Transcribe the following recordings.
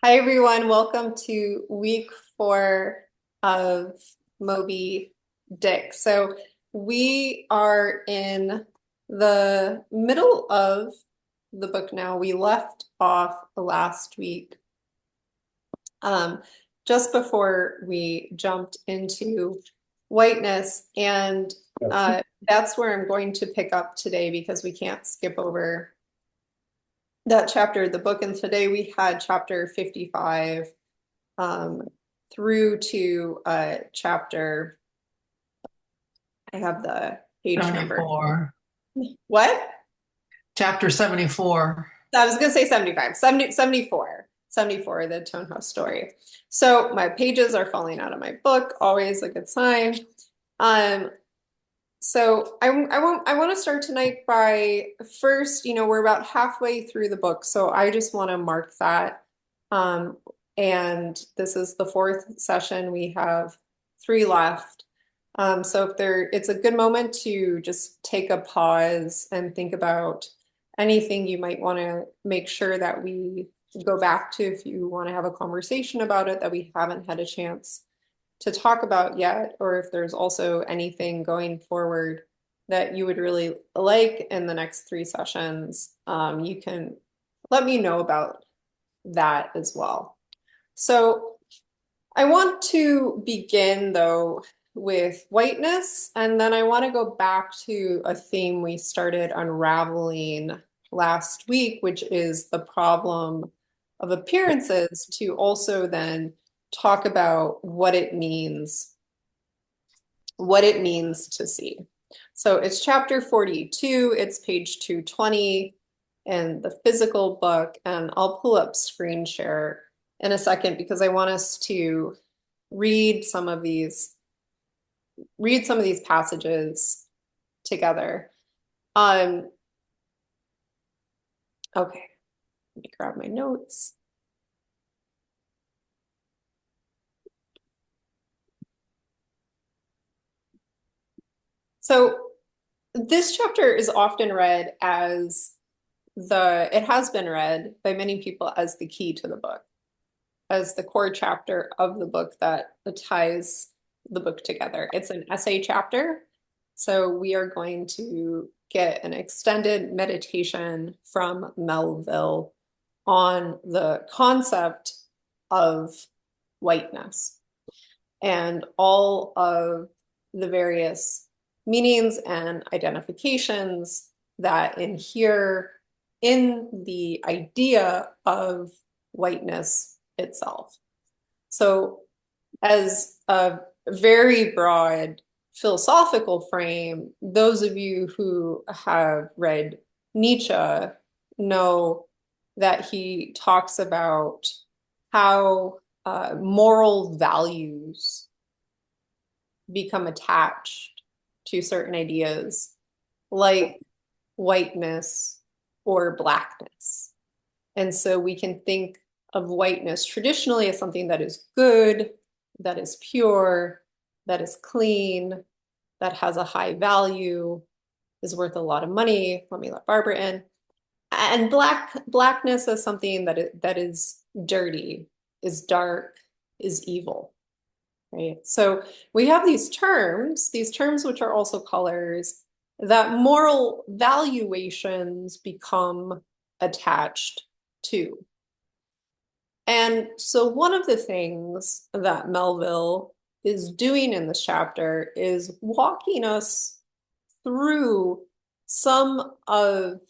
Hi everyone, welcome to week 4 of Moby-Dick. So we are in the middle of the book now. We left off last week, um, just before we jumped into whiteness, and that's where I'm going to pick up today because we can't skip over that chapter of the book. And today we had chapter 55 um, through to chapter, I have the page number. 74. What? Chapter 74. I was going to say 75, 70, 74, 74, the Tone House story. So my pages are falling out of my book, always a good sign. Um, so I want to start tonight by first, we're about halfway through the book, so I just want to mark that. Um, and this is the fourth session. We have three left. So it's a good moment to just take a pause and think about anything you might want to make sure that we go back to if you want to have a conversation about it that we haven't had a chance to talk about yet, or if there's also anything going forward that you would really like in the next three sessions, you can let me know about that as well. So I want to begin though with whiteness, and then I want to go back to a theme we started unraveling last week, which is the problem of appearances, to also then talk about what it means to see. So it's chapter 42, it's page 220 in the physical book, and I'll pull up screen share in a second because I want us to read some of these passages together. Um, okay, let me grab my notes. So this chapter is often read as it has been read by many people as the key to the book, as the core chapter of the book that ties the book together. It's an essay chapter. So we are going to get an extended meditation from Melville on the concept of whiteness and all of the various meanings and identifications that inhere in the idea of whiteness itself. So, as a very broad philosophical frame, those of you who have read Nietzsche know that he talks about how moral values become attached to certain ideas like whiteness or blackness. And so we can think of whiteness traditionally as something that is good, that is pure, that is clean, that has a high value, is worth a lot of money. Let me let Barbara in. And blackness as something that is dirty, is dark, is evil. Right. So we have these terms which are also colors, that moral valuations become attached to. And so one of the things that Melville is doing in this chapter is walking us through some of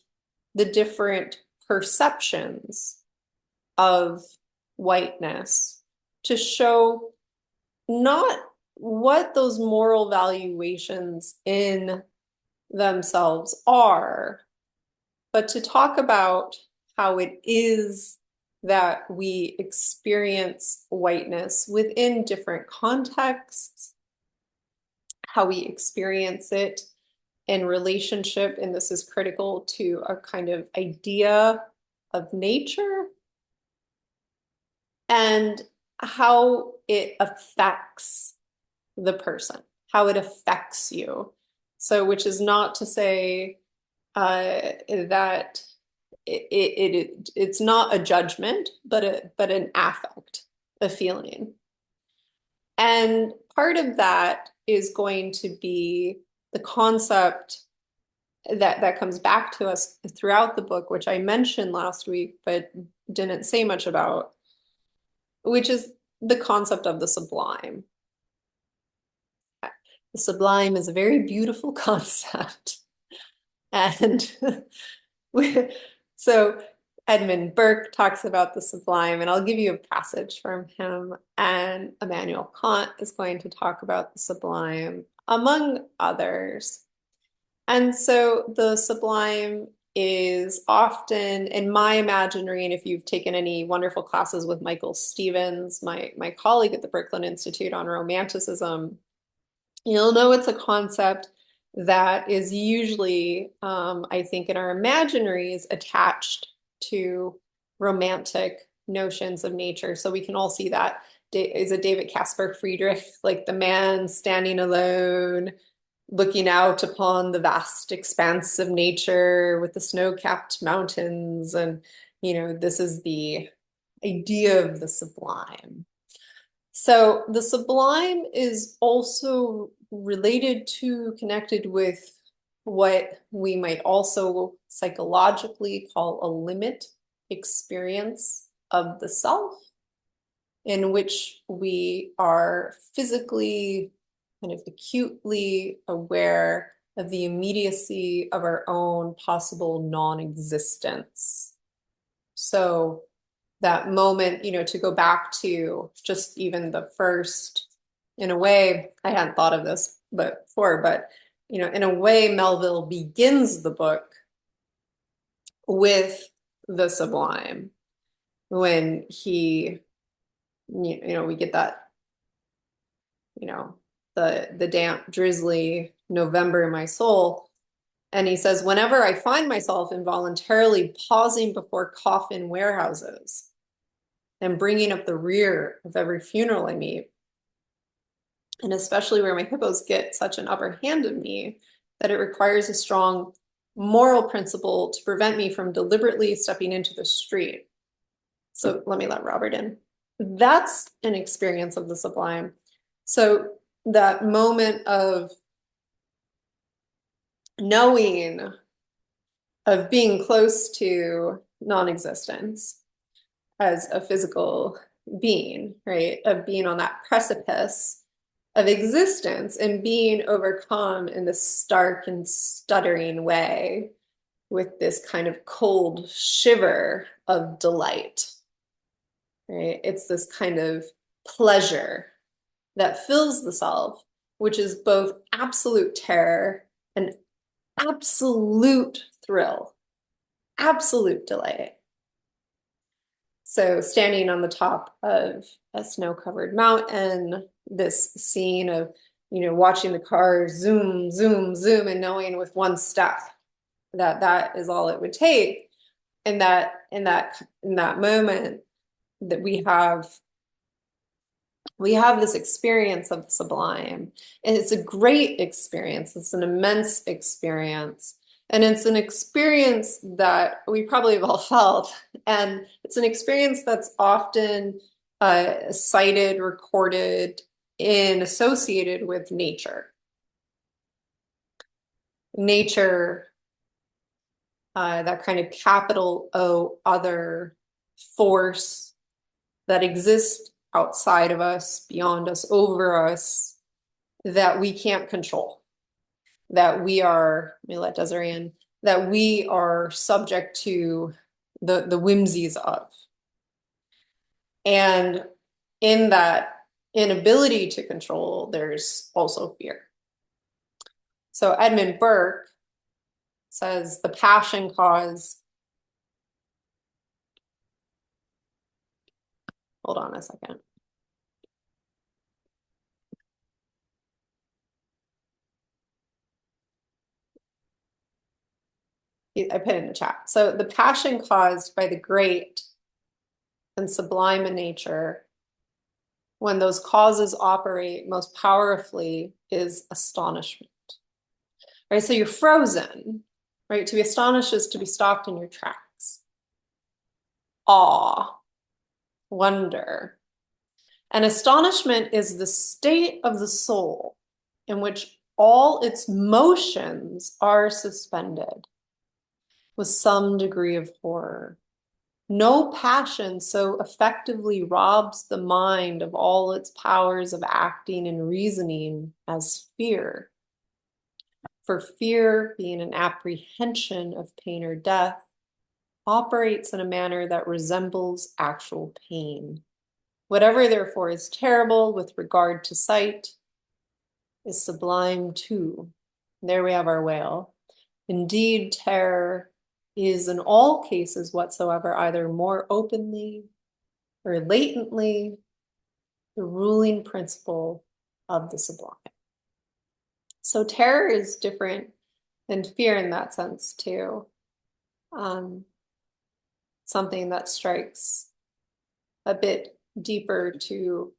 the different perceptions of whiteness to show not what those moral valuations in themselves are, but to talk about how it is that we experience whiteness within different contexts, how we experience it in relationship, and this is critical to a kind of idea of nature, and how it affects the person, how it affects you. So, which is not to say that it's not a judgment, but an affect, a feeling. And part of that is going to be the concept that comes back to us throughout the book, which I mentioned last week, but didn't say much about, which is the concept of the sublime. The sublime is a very beautiful concept. And so Edmund Burke talks about the sublime, and I'll give you a passage from him. And Immanuel Kant is going to talk about the sublime, among others. And so the sublime is often, in my imaginary, and if you've taken any wonderful classes with Michael Stevens, my colleague at the Brooklyn Institute on Romanticism, you'll know it's a concept that is usually, I think, in our imaginaries attached to romantic notions of nature. So we can all see that. Is it David Caspar Friedrich, like the man standing alone, looking out upon the vast expanse of nature with the snow-capped mountains? And, this is the idea of the sublime. So the sublime is also related to, connected with what we might also psychologically call a limit experience of the self, in which we are physically, kind of acutely aware of the immediacy of our own possible non-existence. So that moment, to go back to just even the first, in a way, I hadn't thought of this before, but in a way, Melville begins the book with the sublime when he, we get that, the damp, drizzly November in my soul. And he says, whenever I find myself involuntarily pausing before coffin warehouses and bringing up the rear of every funeral I meet, and especially where my hippos get such an upper hand of me that it requires a strong moral principle to prevent me from deliberately stepping into the street. So let me let Robert in. That's an experience of the sublime. So that moment of knowing, of being close to non-existence as a physical being, right? Of being on that precipice of existence and being overcome in this stark and stuttering way with this kind of cold shiver of delight, right? It's this kind of pleasure that fills the self, which is both absolute terror and absolute thrill, absolute delight. So standing on the top of a snow-covered mountain, this scene of, watching the cars zoom, zoom, zoom, and knowing with one step that is all it would take. In that moment that we have this experience of the sublime, and it's a great experience. It's an immense experience. And it's an experience that we probably have all felt. And it's an experience that's often cited, recorded, and associated with nature. Nature, that kind of capital O other force that exists outside of us, beyond us, over us, that we can't control. That we are, let me let Desiree in, that we are subject to the whimsies of. And in that inability to control, there's also fear. So Edmund Burke says the passion caused, hold on a second. I put it in the chat. So the passion caused by the great and sublime in nature, when those causes operate most powerfully, is astonishment. Right? So you're frozen, right? To be astonished is to be stopped in your tracks. awe, wonder. And astonishment is the state of the soul in which all its motions are suspended with some degree of horror. No passion so effectively robs the mind of all its powers of acting and reasoning as fear. For fear, being an apprehension of pain or death, operates in a manner that resembles actual pain. Whatever, therefore, is terrible with regard to sight is sublime too. There we have our whale. Indeed, terror is in all cases whatsoever either more openly or latently the ruling principle of the sublime. So terror is different than fear in that sense too. Something that strikes a bit deeper to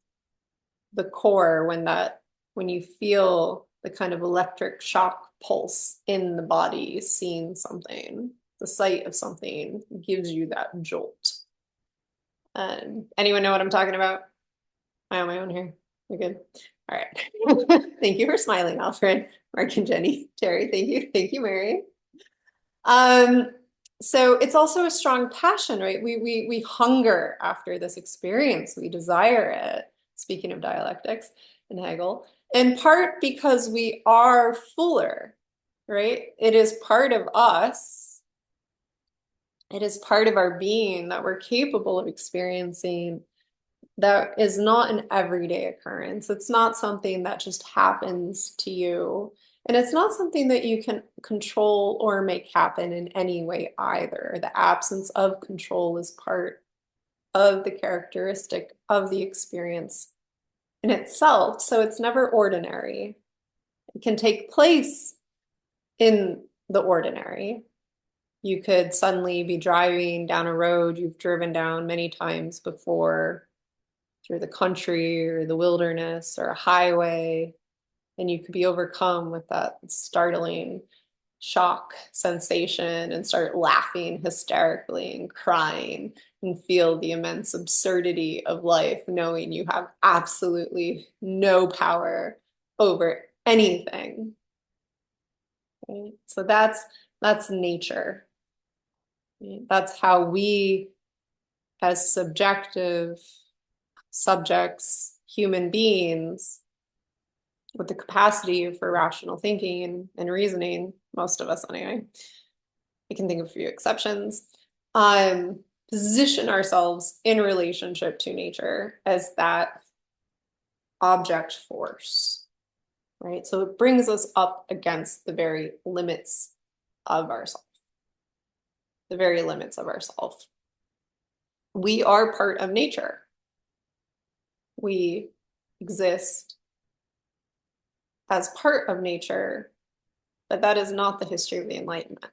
the core when you feel the kind of electric shock pulse in the body, seeing something, the sight of something gives you that jolt. Anyone know what I'm talking about? Am I on my own here? You're good. All right. Thank you for smiling, Alfred, Mark and Jenny, Terry. Thank you. Thank you, Mary. Um, so it's also a strong passion, right? We hunger after this experience. We desire it. Speaking of dialectics and Hegel, in part because we are fuller, right? It is part of us. It is part of our being that we're capable of experiencing that is not an everyday occurrence. It's not something that just happens to you. And it's not something that you can control or make happen in any way either. The absence of control is part of the characteristic of the experience in itself. So it's never ordinary. It can take place in the ordinary. You could suddenly be driving down a road you've driven down many times before, through the country or the wilderness or a highway, and you could be overcome with that startling shock sensation and start laughing hysterically and crying and feel the immense absurdity of life, knowing you have absolutely no power over anything. Okay? So that's nature. Okay? That's how we, as subjective subjects, human beings, with the capacity for rational thinking and reasoning, most of us anyway, I can think of a few exceptions, position ourselves in relationship to nature as that object force, right? So it brings us up against the very limits of ourself, the very limits of ourself. We are part of nature. We exist as part of nature, but that is not the history of the Enlightenment.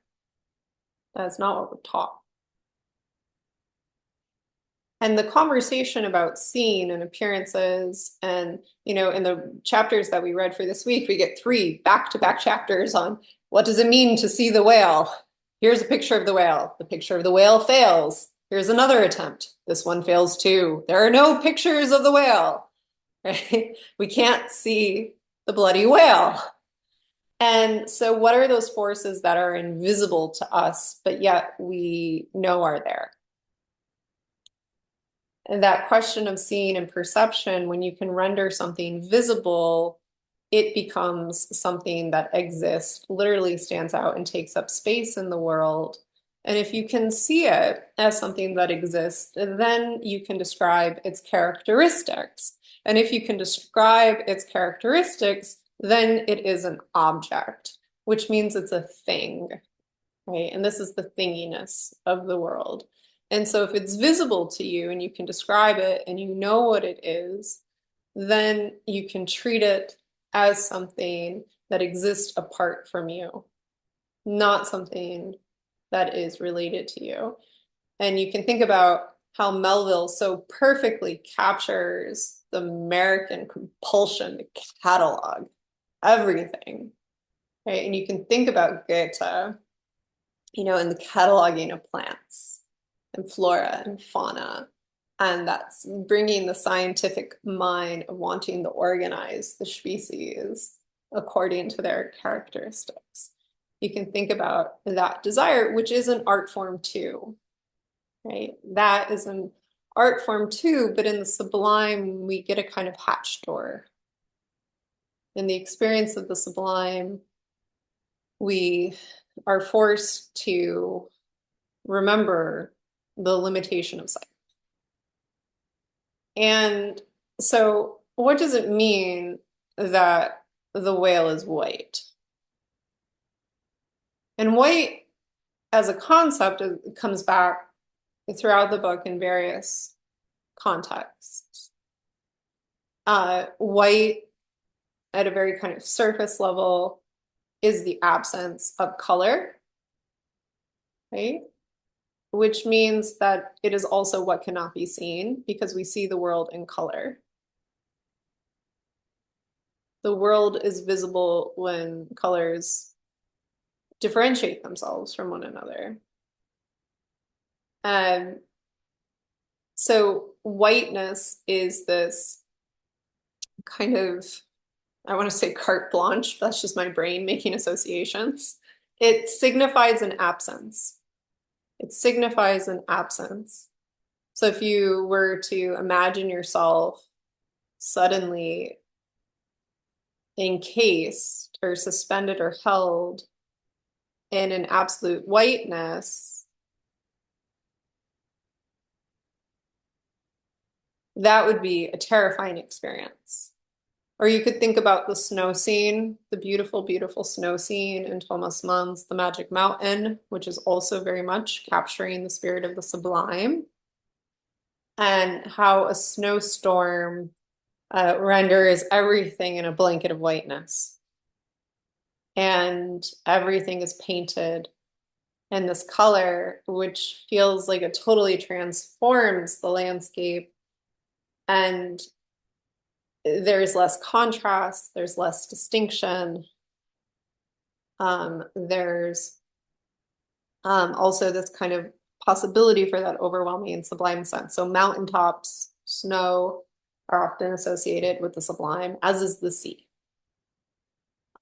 That's not what we're taught. And the conversation about seeing and appearances, and in the chapters that we read for this week, we get 3 back-to-back chapters on what does it mean to see the whale. Here's a picture of the whale. The picture of the whale fails. Here's another attempt. This one fails too. There are no pictures of the whale, right? We can't see the bloody whale. And so what are those forces that are invisible to us, but yet we know are there? And that question of seeing and perception, when you can render something visible, it becomes something that exists, literally stands out and takes up space in the world. And if you can see it as something that exists, then you can describe its characteristics. And if you can describe its characteristics, then it is an object, which means it's a thing, right? And this is the thinginess of the world. And so if it's visible to you and you can describe it and you know what it is, then you can treat it as something that exists apart from you, not something that is related to you. And you can think about how Melville so perfectly captures the American compulsion to catalog everything, right? And you can think about Goethe, in the cataloging of plants, and flora and fauna. And that's bringing the scientific mind of wanting to organize the species according to their characteristics. You can think about that desire, which is an art form too, right? That is an art form too, but in the sublime, we get a kind of hatch door. In the experience of the sublime, we are forced to remember the limitation of sight. And so, what does it mean that the whale is white? And white as a concept comes back throughout the book in various contexts. White at a very kind of surface level is the absence of color, right? Which means that it is also what cannot be seen because we see the world in color. The world is visible when colors differentiate themselves from one another. And so whiteness is this kind of, I want to say carte blanche, but that's just my brain making associations. It signifies an absence. It signifies an absence. So if you were to imagine yourself suddenly encased or suspended or held in an absolute whiteness, that would be a terrifying experience. Or you could think about the snow scene, the beautiful, beautiful snow scene in Thomas Mann's The Magic Mountain, which is also very much capturing the spirit of the sublime, and how a snowstorm renders everything in a blanket of whiteness. And everything is painted in this color, which feels like it totally transforms the landscape. And there's less contrast, there's less distinction. There's also this kind of possibility for that overwhelming and sublime sense. So mountaintops, snow are often associated with the sublime, as is the sea.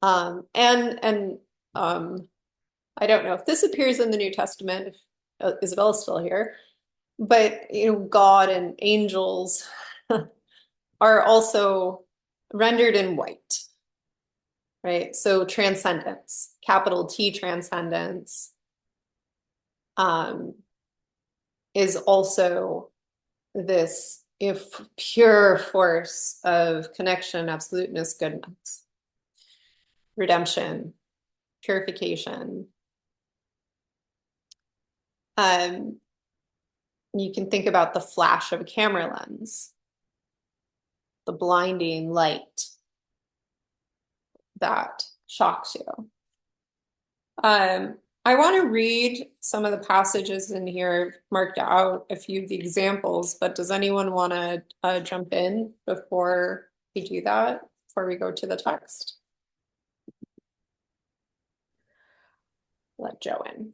And I don't know if this appears in the New Testament, if Isabella's still here, but God and angels are also rendered in white, right? So transcendence, capital T transcendence, is also this if pure force of connection, absoluteness, goodness, redemption, purification. You can think about the flash of a camera lens, the blinding light that shocks you. I want to read some of the passages in here. I've marked out a few of the examples, but does anyone want to jump in before we do that, before we go to the text? Let Joe in.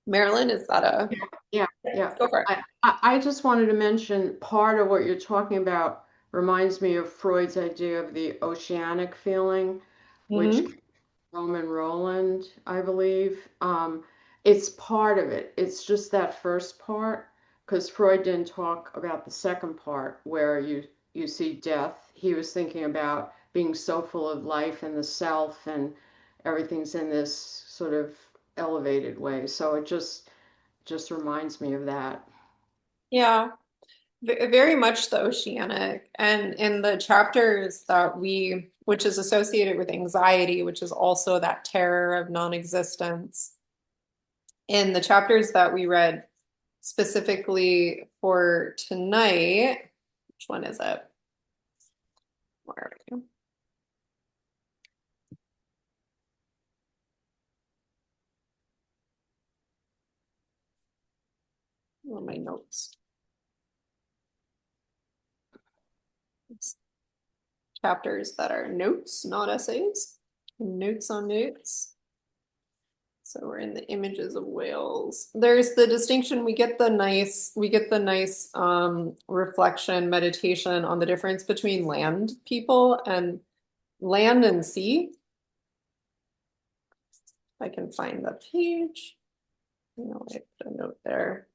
Marilyn, is that a Yeah, yeah. go for it? I just wanted to mention part of what you're talking about reminds me of Freud's idea of the oceanic feeling, which Mhm. Roman Roland, I believe. It's part of it. It's just that first part, because Freud didn't talk about the second part where you see death. He was thinking about being so full of life and the self and everything's in this sort of elevated way. So it just reminds me of that. Yeah, very much the oceanic. And in the chapters that which is associated with anxiety, which is also that terror of non-existence, in the chapters that we read specifically for tonight, which one is it? Where are we? On my notes. It's chapters that are notes, not essays. Notes on notes. So we're in the images of whales. There's the distinction. We get the nice reflection, meditation on the difference between land people and land and sea. If I can find the page. I put a note there.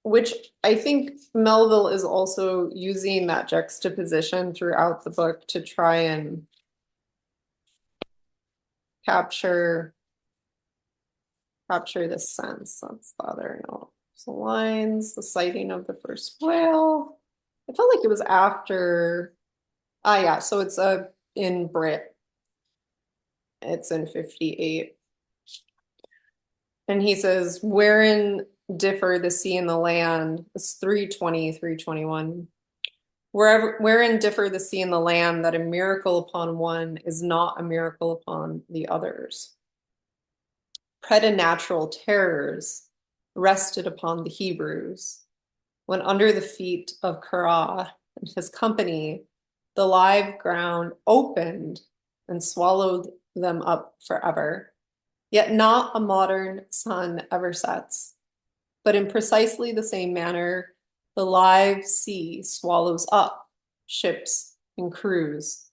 Which I think Melville is also using that juxtaposition throughout the book to try and capture this sense. That's the other note. So lines, the sighting of the first whale. I felt like it was after. Yeah, so it's in Brit. It's in 58. And he says, wherein differ the sea and the land. It's 320, 321. Wherein differ the sea and the land, that a miracle upon one is not a miracle upon the others. Preternatural terrors rested upon the Hebrews, when under the feet of Korah and his company, the live ground opened and swallowed them up forever. Yet not a modern sun ever sets, but in precisely the same manner, the live sea swallows up ships and crews.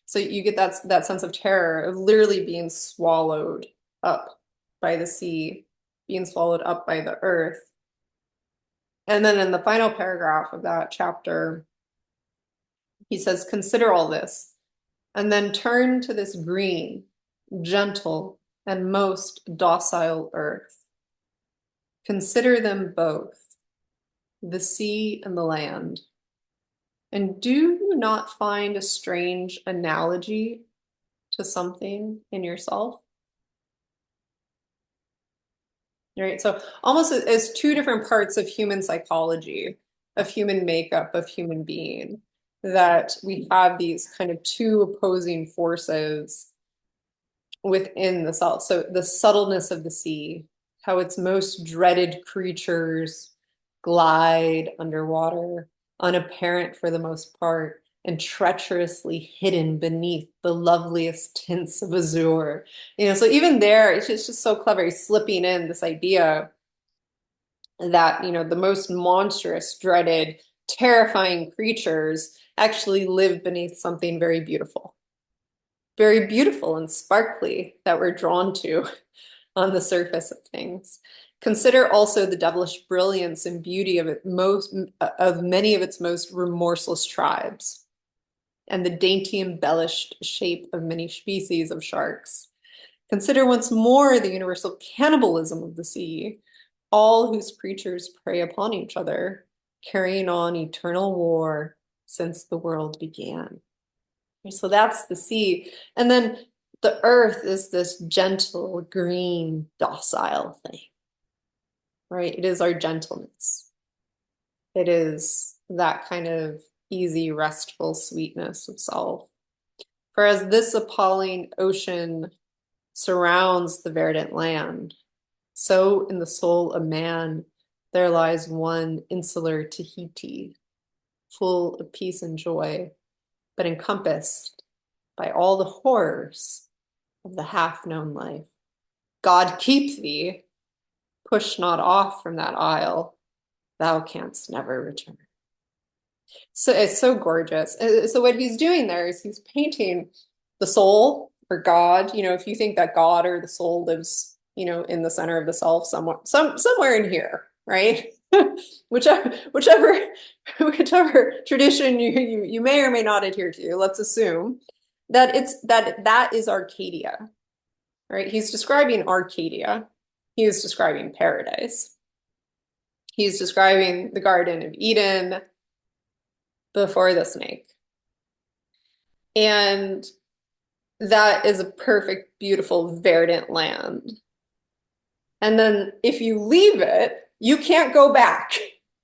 So you get that sense of terror of literally being swallowed up by the sea, being swallowed up by the earth. And then in the final paragraph of that chapter, he says, consider all this, and then turn to this green, gentle, and most docile earth. Consider them both, the sea and the land. And do you not find a strange analogy to something in yourself? Right. So almost as two different parts of human psychology, of human makeup, of human being, that we have these kind of two opposing forces within the self. So the subtleness of the sea, how its most dreaded creatures glide underwater, unapparent for the most part, and treacherously hidden beneath the loveliest tints of azure. So even there, it's just so clever. He's slipping in this idea that, the most monstrous, dreaded, terrifying creatures actually live beneath something very beautiful and sparkly that we're drawn to on the surface of things. Consider also the devilish brilliance and beauty of many of its most remorseless tribes, and the dainty embellished shape of many species of sharks. Consider once more the universal cannibalism of the sea, all whose creatures prey upon each other, carrying on eternal war since the world began. So that's the sea. And then the earth is this gentle, green, docile thing, right? It is our gentleness. It is that kind of easy, restful sweetness of self. For as this appalling ocean surrounds the verdant land, so in the soul of man there lies one insular Tahiti, full of peace and joy, but encompassed by all the horrors of the half-known life. God keep thee, push not off from that isle, thou canst never return. So it's so gorgeous. So what he's doing there is he's painting the soul or God. If you think that God or the soul lives, in the center of the self, somewhere in here, right? whichever tradition you may or may not adhere to, let's assume that that is Arcadia, right? He's describing Arcadia. He is describing paradise. He's describing the Garden of Eden before the snake. And that is a perfect, beautiful, verdant land. And then if you leave it, you can't go back.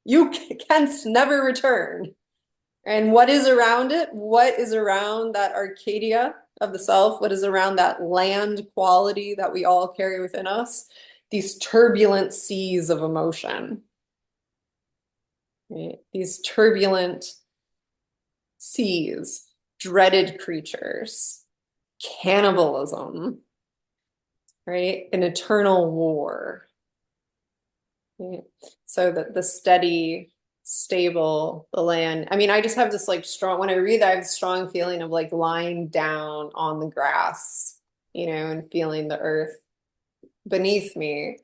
You can never return. And what is around it? What is around that Arcadia of the self? What is around that land quality that we all carry within us? These turbulent seas of emotion. Right? These turbulent seas, dreaded creatures, cannibalism, right? An eternal war. Right? So that the steady, stable, the land. I mean, I just have this like strong, when I read that, I have a strong feeling of like lying down on the grass, and feeling the earth beneath me,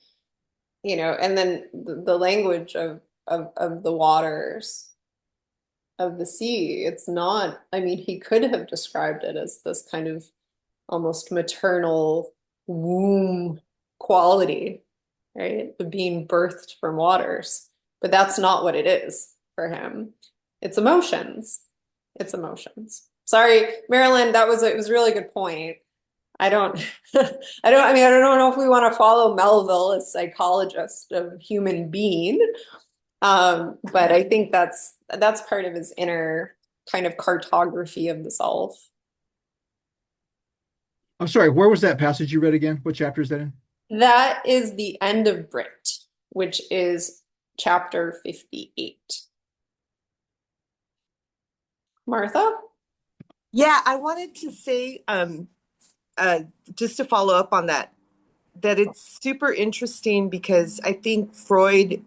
and then the language of the waters of the sea. It's not, I mean, he could have described it as this kind of almost maternal womb quality, right? Of being birthed from waters. But that's not what it is for him. It's emotions. It's emotions. Sorry, Marilyn, it was a really good point. I don't I don't know if we want to follow Melville as psychologist of human being. But I think that's part of his inner kind of cartography of the self. I'm sorry, where was that passage you read again? What chapter is that in? That is the end of Brit, which is chapter 58. Martha? Yeah, I wanted to say, uh, just to follow up on that, that it's super interesting because I think Freud,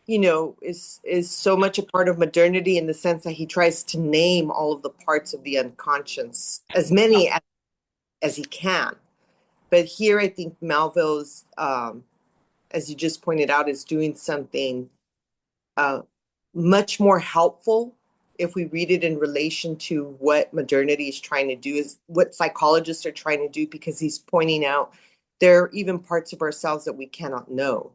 is so much a part of modernity in the sense that he tries to name all of the parts of the unconscious, as many as he can. But here, I think Melville's, as you just pointed out, is doing something much more helpful if we read it in relation to what modernity is trying to do, is what psychologists are trying to do, because he's pointing out there are even parts of ourselves that we cannot know.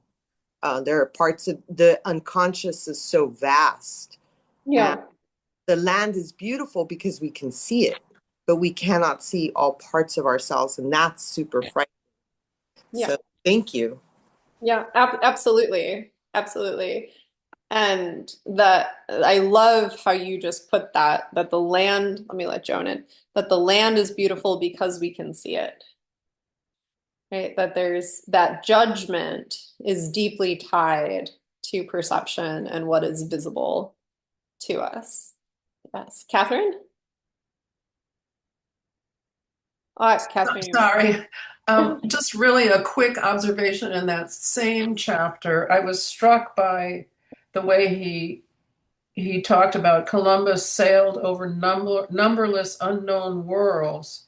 There are parts of the unconscious is so vast. And Yeah. the land is beautiful because we can see it, but we cannot see all parts of ourselves. And that's super frightening. Yeah. So thank you. Yeah, absolutely. Absolutely. And that I love how you just put that the land, let me let Joan in, that the land is beautiful because we can see it. Right? That there's that judgment is deeply tied to perception and what is visible to us. Yes. Catherine? I'm Catherine, sorry. Just really a quick observation in that same chapter. I was struck by the way he talked about Columbus sailed over numberless unknown worlds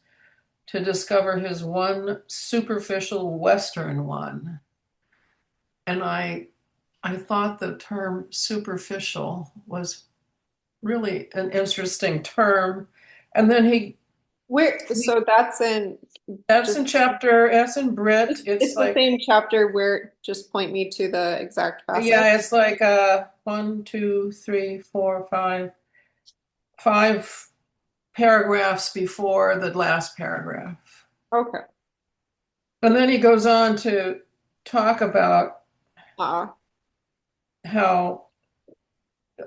to discover his one superficial Western one. And I thought the term superficial was really an interesting term. And then so that's just in chapter, that's in Brit. it's It's the like, same chapter where just point me to the exact passage. yeah, it's like one, two, three, four, five paragraphs before the last paragraph. Okay. And then he goes on to talk about Uh, how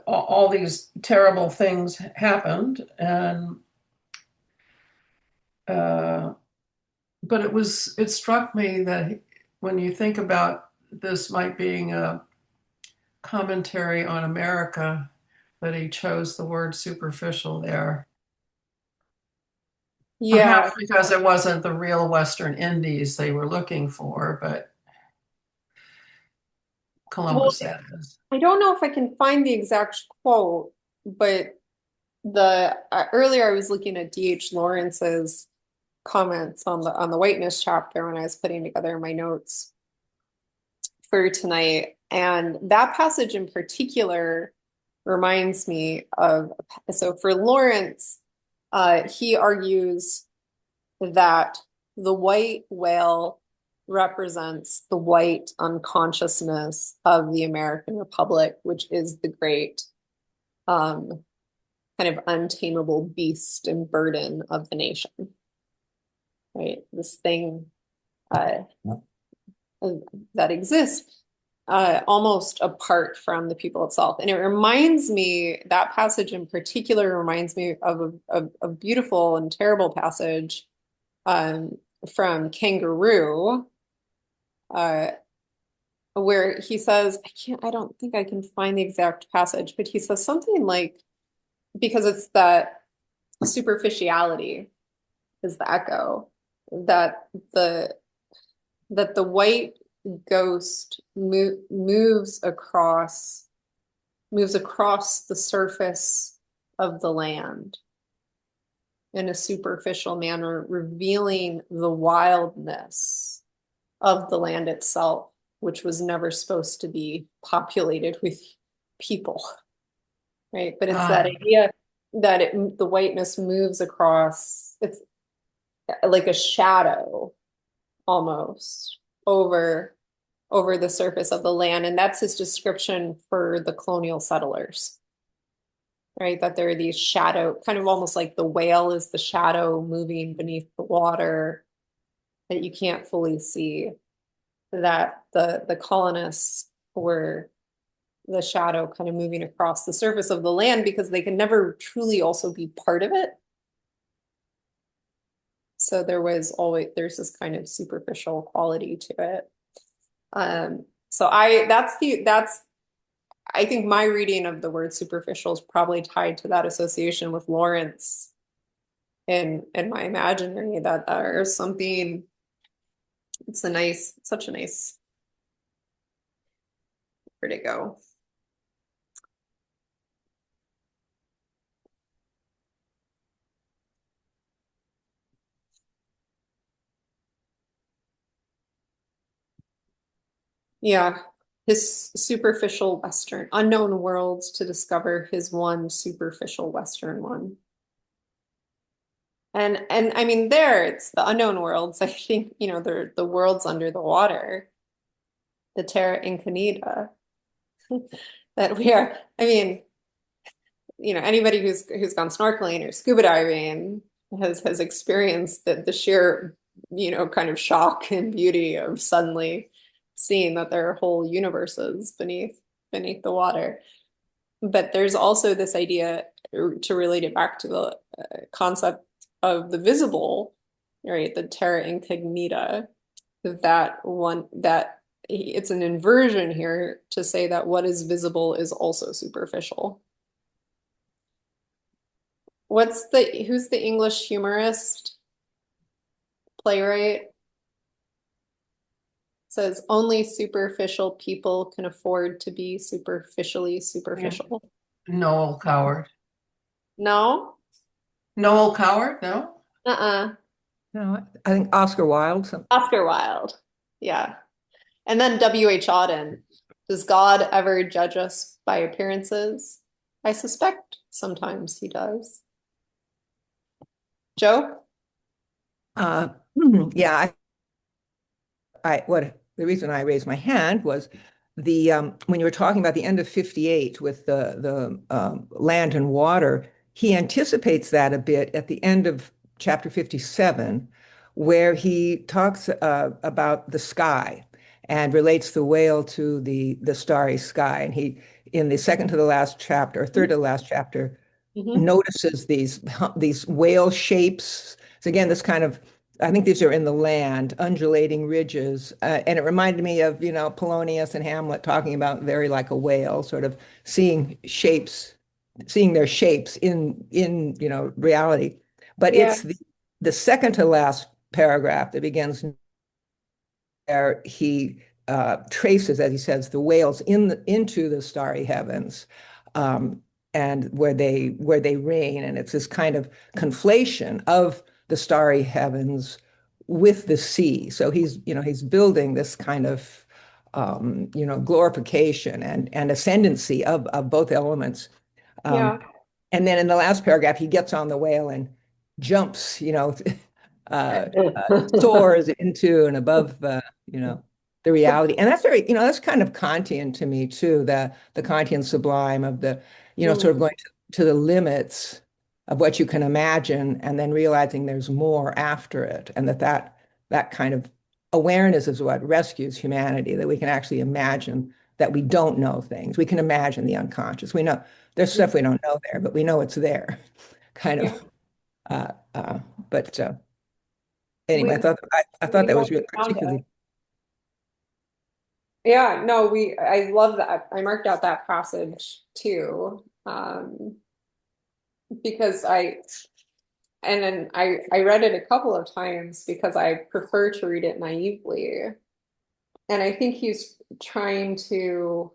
all these terrible things happened, and uh, but it struck me that when you think about this might being a commentary on America, that he chose the word superficial there. yeah. Perhaps because it wasn't the real Western Indies they were looking for, but Well, Columbus, that is. I don't know if I can find the exact quote, but the earlier I was looking at D.H. Lawrence's comments on the whiteness chapter when I was putting together my notes for tonight, and that passage in particular reminds me of, so for Lawrence, he argues that the white whale represents the white unconsciousness of the American Republic, which is the great um, kind of untamable beast and burden of the nation, right? This thing uh, that exists almost apart from the people itself. And it reminds me, that passage in particular reminds me of a beautiful and terrible passage um, from Kangaroo, uh, where he says, I don't think I can find the exact passage, but he says something like, because it's that superficiality, is the echo that the white ghost moves across the surface of the land in a superficial manner, revealing the wildness of the land itself, which was never supposed to be populated with people, right? But it's that idea that the whiteness moves across, it's like a shadow almost over the surface of the land. And that's his description for the colonial settlers, right? That there are these shadow, kind of almost like the whale is the shadow moving beneath the water that you can't fully see, that the colonists were the shadow kind of moving across the surface of the land because they can never truly also be part of it. So there's this kind of superficial quality to it. So I think my reading of the word superficial is probably tied to that association with Lawrence in my imaginary, that there's something, such a nice, where'd it go? Yeah, his superficial Western, unknown worlds to discover his one superficial Western one. And I mean, there it's the unknown worlds. I think, the worlds under the water, the terra incognita, that we are. I mean, anybody who's gone snorkeling or scuba diving has experienced the sheer, kind of shock and beauty of suddenly seeing that there are whole universes beneath the water. But there's also this idea, to relate it back to the concept of the visible, right? The terra incognita, that it's an inversion here to say that what is visible is also superficial. Who's the English humorist, playwright? Says only superficial people can afford to be superficially superficial. Noel Coward. No? Noel Coward? No? No, I think Oscar Wilde. Oscar Wilde. Yeah. And then W.H. Auden. Does God ever judge us by appearances? I suspect sometimes he does. Joe? Yeah, the reason I raised my hand was when you were talking about the end of 58 with the land and water, he anticipates that a bit at the end of chapter 57, where he talks about the sky and relates the whale to the starry sky. And he, in the second to the last chapter, or third to the last chapter, notices these whale shapes. So again, this kind of, I think these are in the land, undulating ridges. And it reminded me of, Polonius and Hamlet talking about very like a whale, sort of seeing their shapes in reality. But Yeah. it's the second to last paragraph that begins where he traces, as he says, the whales into the starry heavens. And where they reign, and it's this kind of conflation of the starry heavens with the sea. So he's building this kind of glorification and ascendancy of both elements. Yeah. And then in the last paragraph, he gets on the whale and jumps, soars into and above, the reality. And that's that's kind of Kantian to me too, the Kantian sublime of the, sort of going to the limits of what you can imagine and then realizing there's more after it. And that kind of awareness is what rescues humanity, that we can actually imagine that we don't know things. We can imagine the unconscious. We know there's stuff we don't know there, but we know it's there, kind of. But anyway, I thought that was really particularly. Yeah, no, I love that. I marked out that passage too, because and then I read it a couple of times because I prefer to read it naively. And I think he's trying to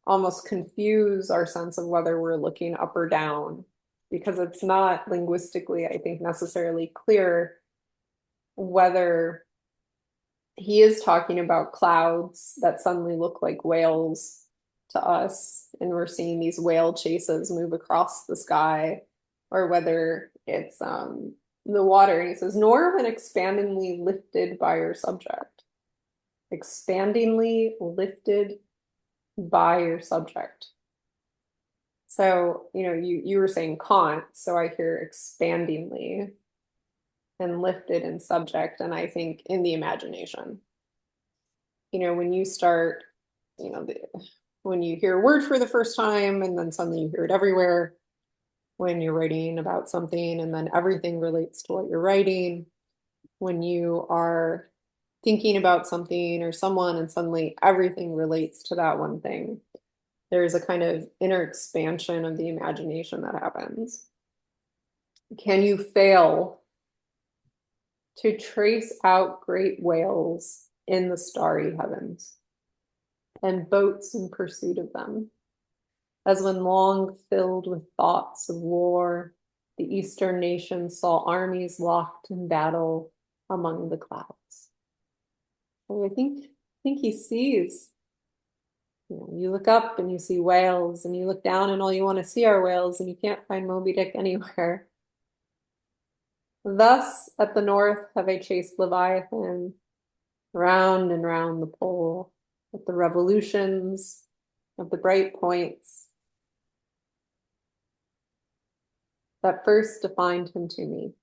almost confuse our sense of whether we're looking up or down, because it's not linguistically, I think, necessarily clear whether he is talking about clouds that suddenly look like whales to us, and we're seeing these whale chases move across the sky, or whether it's the water. And he says, nor when expandingly lifted by your subject. Expandingly lifted by your subject. So, you were saying Kant, so I hear expandingly and lifted in subject, and I think in the imagination. When you start, when you hear a word for the first time and then suddenly you hear it everywhere, when you're writing about something and then everything relates to what you're writing, when you are thinking about something or someone and suddenly everything relates to that one thing, there's a kind of inner expansion of the imagination that happens. Can you fail to trace out great whales in the starry heavens and boats in pursuit of them, as when long filled with thoughts of war, the Eastern nations saw armies locked in battle among the clouds? And I think he sees, you look up and you see whales, and you look down and all you want to see are whales, and you can't find Moby-Dick anywhere. Thus, at the north have I chased Leviathan, round and round the pole, at the revolutions of the bright points that first defined him to me.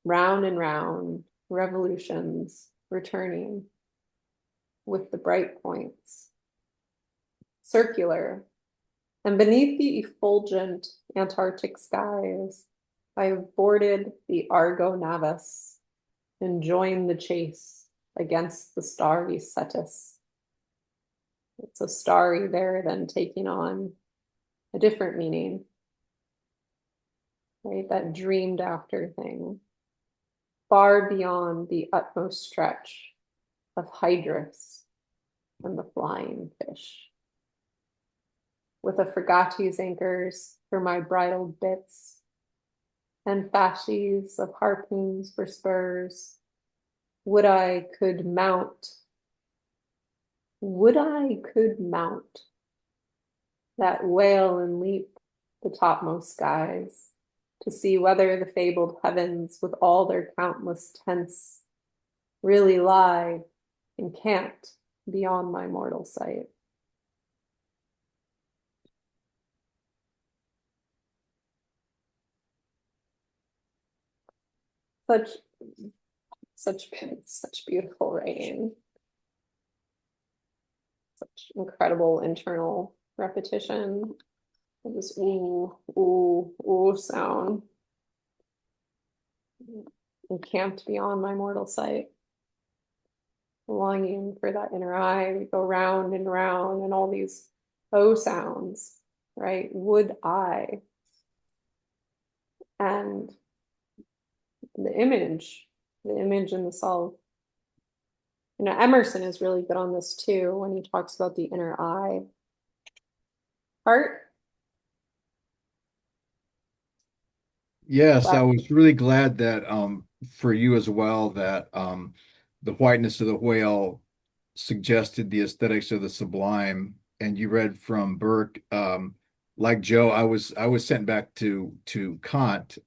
Round and round, revolutions, returning with the bright points, circular, and beneath the effulgent Antarctic skies, I have boarded the Argo Navis and joined the chase against the starry Cetus. It's a starry there, then taking on a different meaning, right? That dreamed after thing, far beyond the utmost stretch of Hydrus and the flying fish. With a Fregatti's anchors for my bridled bits, and fasces of harpoons for spurs, would I could mount that whale and leap the topmost skies, to see whether the fabled heavens with all their countless tents really lie encamped beyond my mortal sight. Such such beautiful writing, such incredible internal repetition. This ooh, ooh, ooh sound. Encamped beyond my mortal sight. Longing for that inner eye. We go round and round, and all these O sounds, right? Would I? And the image in the self. Emerson is really good on this too when he talks about the inner eye. Art? Yes, I Wow. was really glad that for you as well that the whiteness of the whale suggested the aesthetics of the sublime, and you read from Burke. Like Joe, I was sent back to Kant,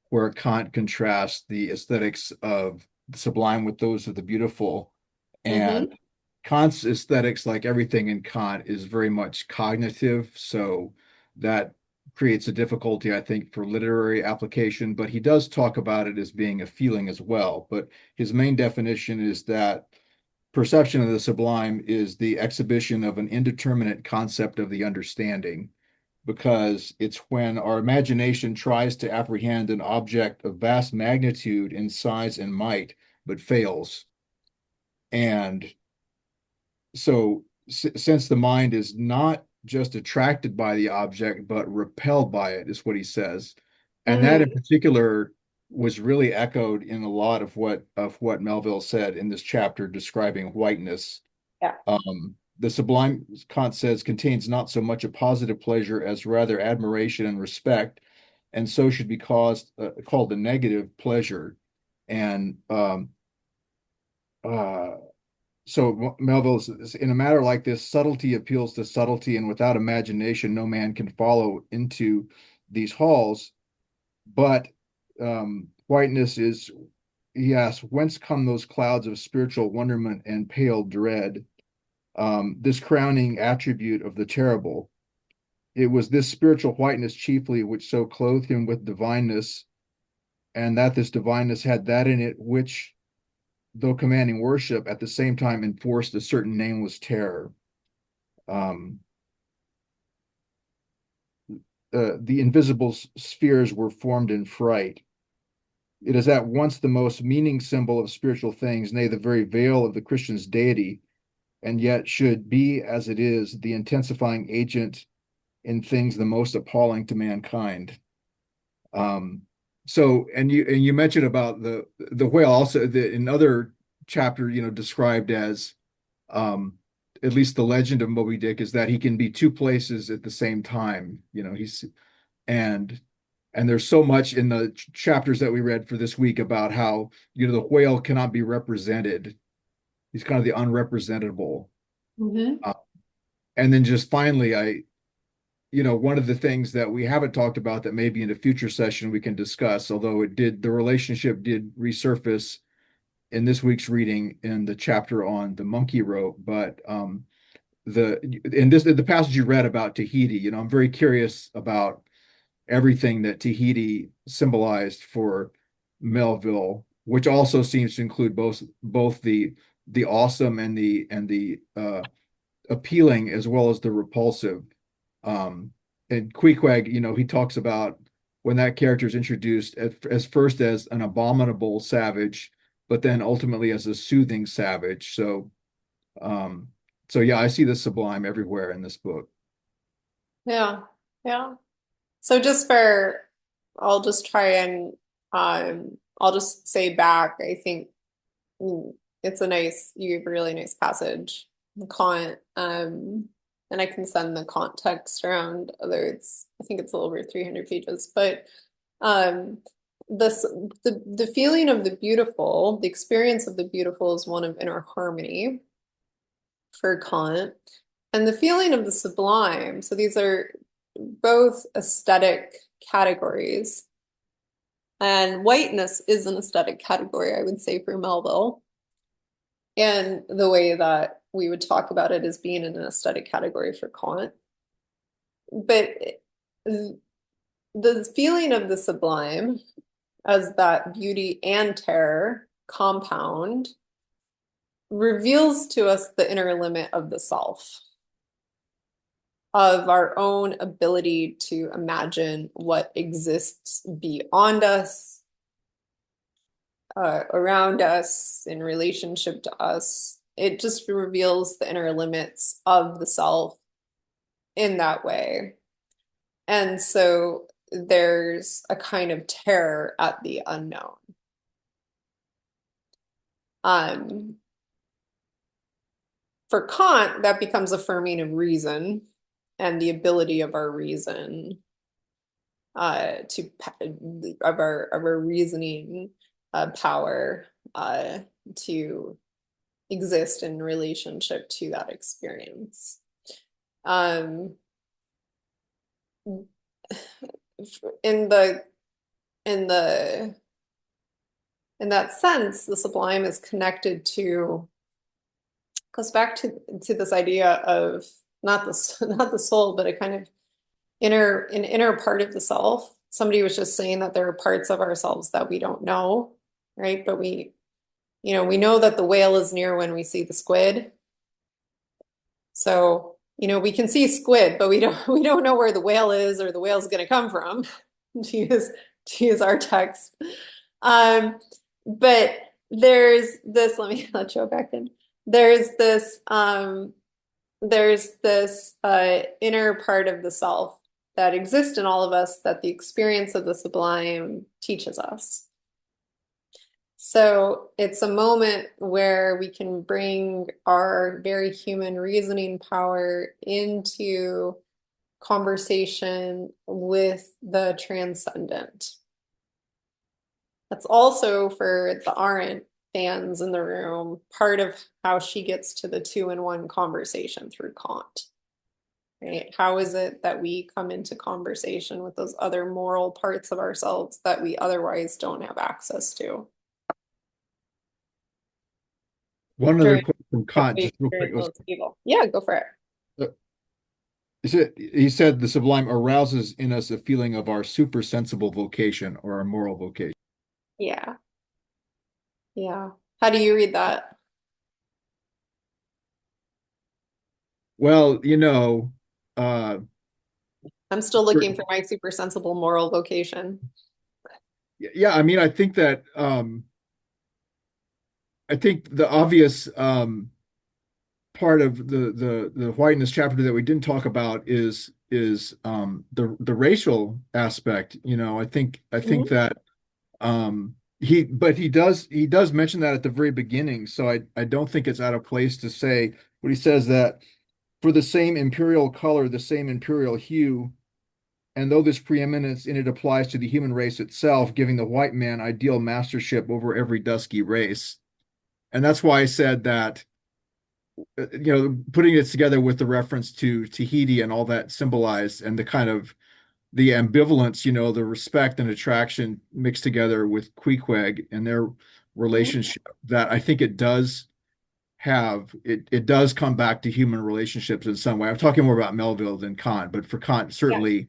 where Kant contrasts the aesthetics of the sublime with those of the beautiful. And Mm-hmm. Kant's aesthetics, like everything in Kant, is very much cognitive. So that creates a difficulty, I think, for literary application. But he does talk about it as being a feeling as well. But his main definition is that perception of the sublime is the exhibition of an indeterminate concept of the understanding, because it's when our imagination tries to apprehend an object of vast magnitude in size and might, but fails. And so, since the mind is not just attracted by the object, but repelled by it, is what he says. And that in Mm, particular was really echoed in a lot of what Melville said in this chapter describing whiteness. yeah. The sublime, Kant says, contains not so much a positive pleasure as rather admiration and respect, and so should be called the negative pleasure. And uh, so Melville says, in a matter like this, subtlety appeals to subtlety, and without imagination, no man can follow into these halls. But whiteness is, he asks, whence come those clouds of spiritual wonderment and pale dread? This crowning attribute of the terrible. It was this spiritual whiteness chiefly which so clothed him with divineness, and that this divineness had that in it which, though commanding worship, at the same time enforced a certain nameless terror. Um, the invisible spheres were formed in fright. It is at once the most meaning symbol of spiritual things, nay, the very veil of the Christian's deity, and yet should be, as it is, the intensifying agent in things the most appalling to mankind. Um, so, and you mentioned about the whale also, in other chapter, described as, at least the legend of Moby Dick is that he can be two places at the same time. And and there's so much in the chapters that we read for this week about how, the whale cannot be represented. He's kind of the unrepresentable. Mhm. Uh, and then just finally, one of the things that we haven't talked about that maybe in a future session we can discuss, although the relationship did resurface in this week's reading in the chapter on the monkey rope, but the passage you read about Tahiti, I'm very curious about everything that Tahiti symbolized for Melville, which also seems to include both the awesome and the appealing as well as the repulsive. And Queequeg, he talks about when that character is introduced as first as an abominable savage, but then ultimately as a soothing savage. Um, so yeah, I see the sublime everywhere in this book. Yeah. Yeah. So just for, I'll just try and I'll just say back, I think it's you have a really nice passage, Kant, and I can send the context around, although I think it's a little over 300 pages, but um, this, the feeling of the beautiful, the experience of the beautiful is one of inner harmony for Kant, and the feeling of the sublime. So these are both aesthetic categories. And whiteness is an aesthetic category, I would say, for Melville. And the way that we would talk about it as being in an aesthetic category for Kant. But the feeling of the sublime as that beauty and terror compound reveals to us the inner limit of the self, of our own ability to imagine what exists beyond us, around us, in relationship to us. It just reveals the inner limits of the self in that way. And so there's a kind of terror at the unknown. Um, for Kant, that becomes affirming of reason and the ability of our reason to of our reasoning power to exist in relationship to that experience. In the in the in that sense, the sublime is connected to, goes back to this idea of not the soul, but a kind of an inner part of the self. Somebody was just saying that there are parts of ourselves that we don't know, right? But we know that the whale is near when we see the squid. So, we can see squid, but we don't know where the whale is or the whale's going to come from, to use our text. But there's this, let me let Joe back in. There's this there's this inner part of the self that exists in all of us that the experience of the sublime teaches us. So it's a moment where we can bring our very human reasoning power into conversation with the transcendent. That's also for the Arendt fans in the room, part of how she gets to the two-in-one conversation through Kant. Right? How is it that we come into conversation with those other moral parts of ourselves that we otherwise don't have access to? One other During quote from Kant, just real quick, was evil. Yeah, go for it. uh, he said the sublime arouses in us a feeling of our supersensible vocation or our moral vocation. Yeah. Yeah. How do you read that? Well, uh, I'm still looking for my super sensible moral vocation. yeah, I mean, I think the obvious part of the whiteness chapter that we didn't talk about is the racial aspect. I think Mhm. that he does mention that at the very beginning. So I don't think it's out of place to say what he says, that for the same imperial color, the same imperial hue, and though this preeminence in it applies to the human race itself, giving the white man ideal mastership over every dusky race. And that's why I said that, putting it together with the reference to Tahiti and all that symbolized, and the kind of the ambivalence, the respect and attraction mixed together with Queequeg and their Mhm. relationship, that I think it does come back to human relationships in some way. I'm talking more about Melville than Kant, but for Kant, Yeah. certainly,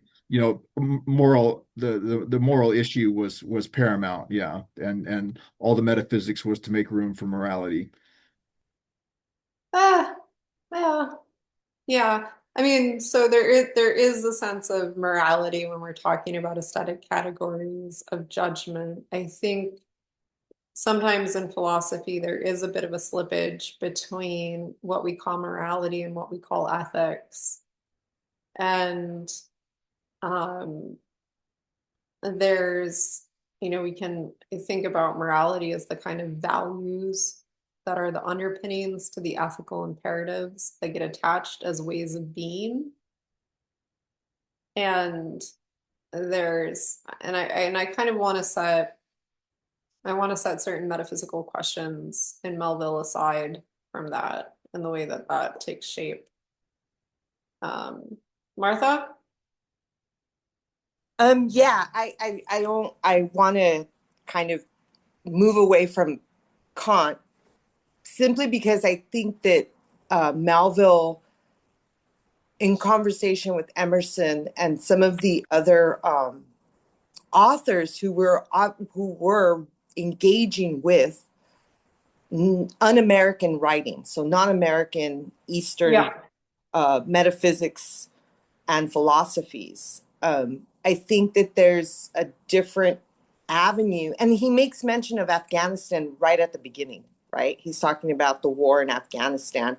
moral the moral issue was paramount, yeah, and all the metaphysics was to make room for morality. Ah, yeah. Yeah. I mean, so there is a sense of morality when we're talking about aesthetic categories of judgment. I think sometimes in philosophy there is a bit of a slippage between what we call morality and what we call ethics. And um, there's, we can think about morality as the kind of values that are the underpinnings to the ethical imperatives that get attached as ways of being. And and I kind of want to set certain metaphysical questions in Melville aside from that and the way that that takes shape. Martha? Yeah, I don't, I want to kind of move away from Kant simply because I think that Melville, in conversation with Emerson and some of the other authors who were engaging with un-American writing, so non-American Eastern Yeah. metaphysics and philosophies. I think that there's a different avenue, and he makes mention of Afghanistan right at the beginning, right? He's talking about the war in Afghanistan.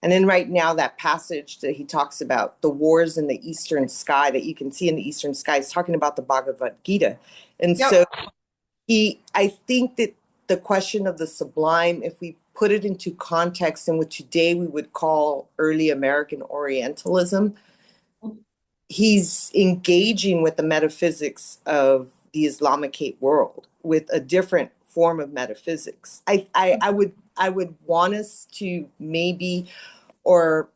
And then right now, that passage that he talks about, the wars in the eastern sky that you can see in the eastern sky, is talking about the Bhagavad Gita. And so Yep. I think that the question of the sublime, if we put it into context in what today we would call early American Orientalism, he's engaging with the metaphysics of the Islamicate world with a different form of metaphysics. I would want us to maybe, or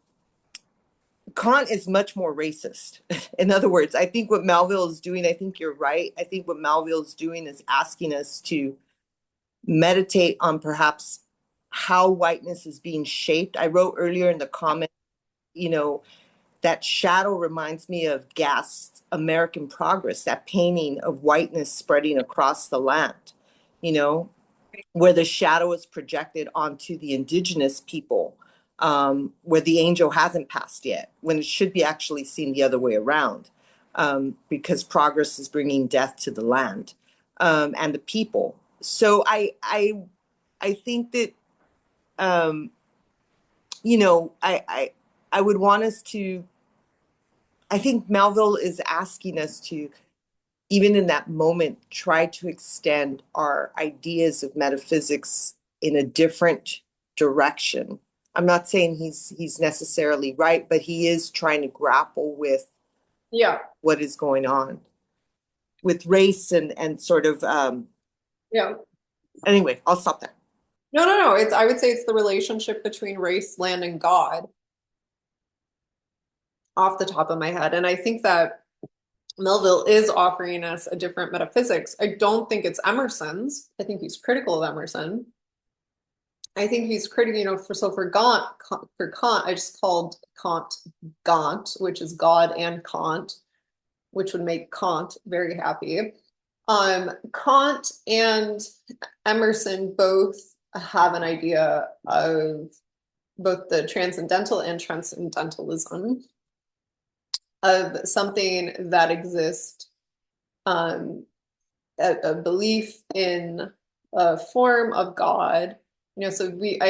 Kant is much more racist. In other words, I think what Melville is doing, I think you're right. I think what Melville is doing is asking us to meditate on perhaps how whiteness is being shaped. I wrote earlier in the comment, you know, that shadow reminds me of Gast's American Progress, that painting of whiteness spreading across the land, you know, where the shadow is projected onto the indigenous people, where the angel hasn't passed yet, when it should be actually seen the other way around, because progress is bringing death to the land and the people. So I think that, um, I I would want us to, I think Melville is asking us to, even in that moment, try to extend our ideas of metaphysics in a different direction. I'm not saying he's necessarily right, but he is trying to grapple with Yeah. what is going on with race and sort of Yeah. anyway, I'll stop there. No. I would say it's the relationship between race, land, and God off the top of my head. And I think that Melville is offering us a different metaphysics. I don't think it's Emerson's. I think he's critical of Emerson. I think he's critical, for Kant, I just called Kant Gaunt, which is God and Kant, which would make Kant very happy. Kant and Emerson both have an idea of both the transcendental and transcendentalism of something that exists, a belief in a form of God. I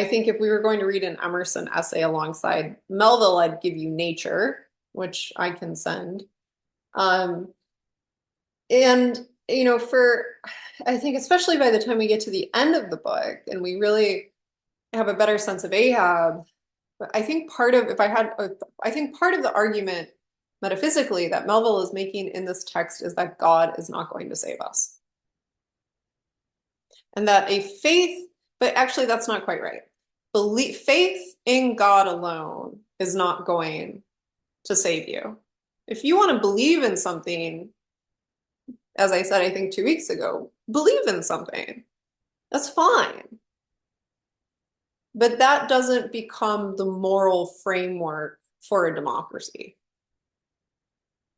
think if we were going to read an Emerson essay alongside Melville, I'd give you Nature, which I can send. And I think especially by the time we get to the end of the book and we really have a better sense of Ahab, I think part of the argument metaphysically that Melville is making in this text is that God is not going to save us. And that but actually that's not quite right. Faith in God alone is not going to save you. If you want to believe in something, as I said, I think 2 weeks ago, believe in something. That's fine. But that doesn't become the moral framework for a democracy.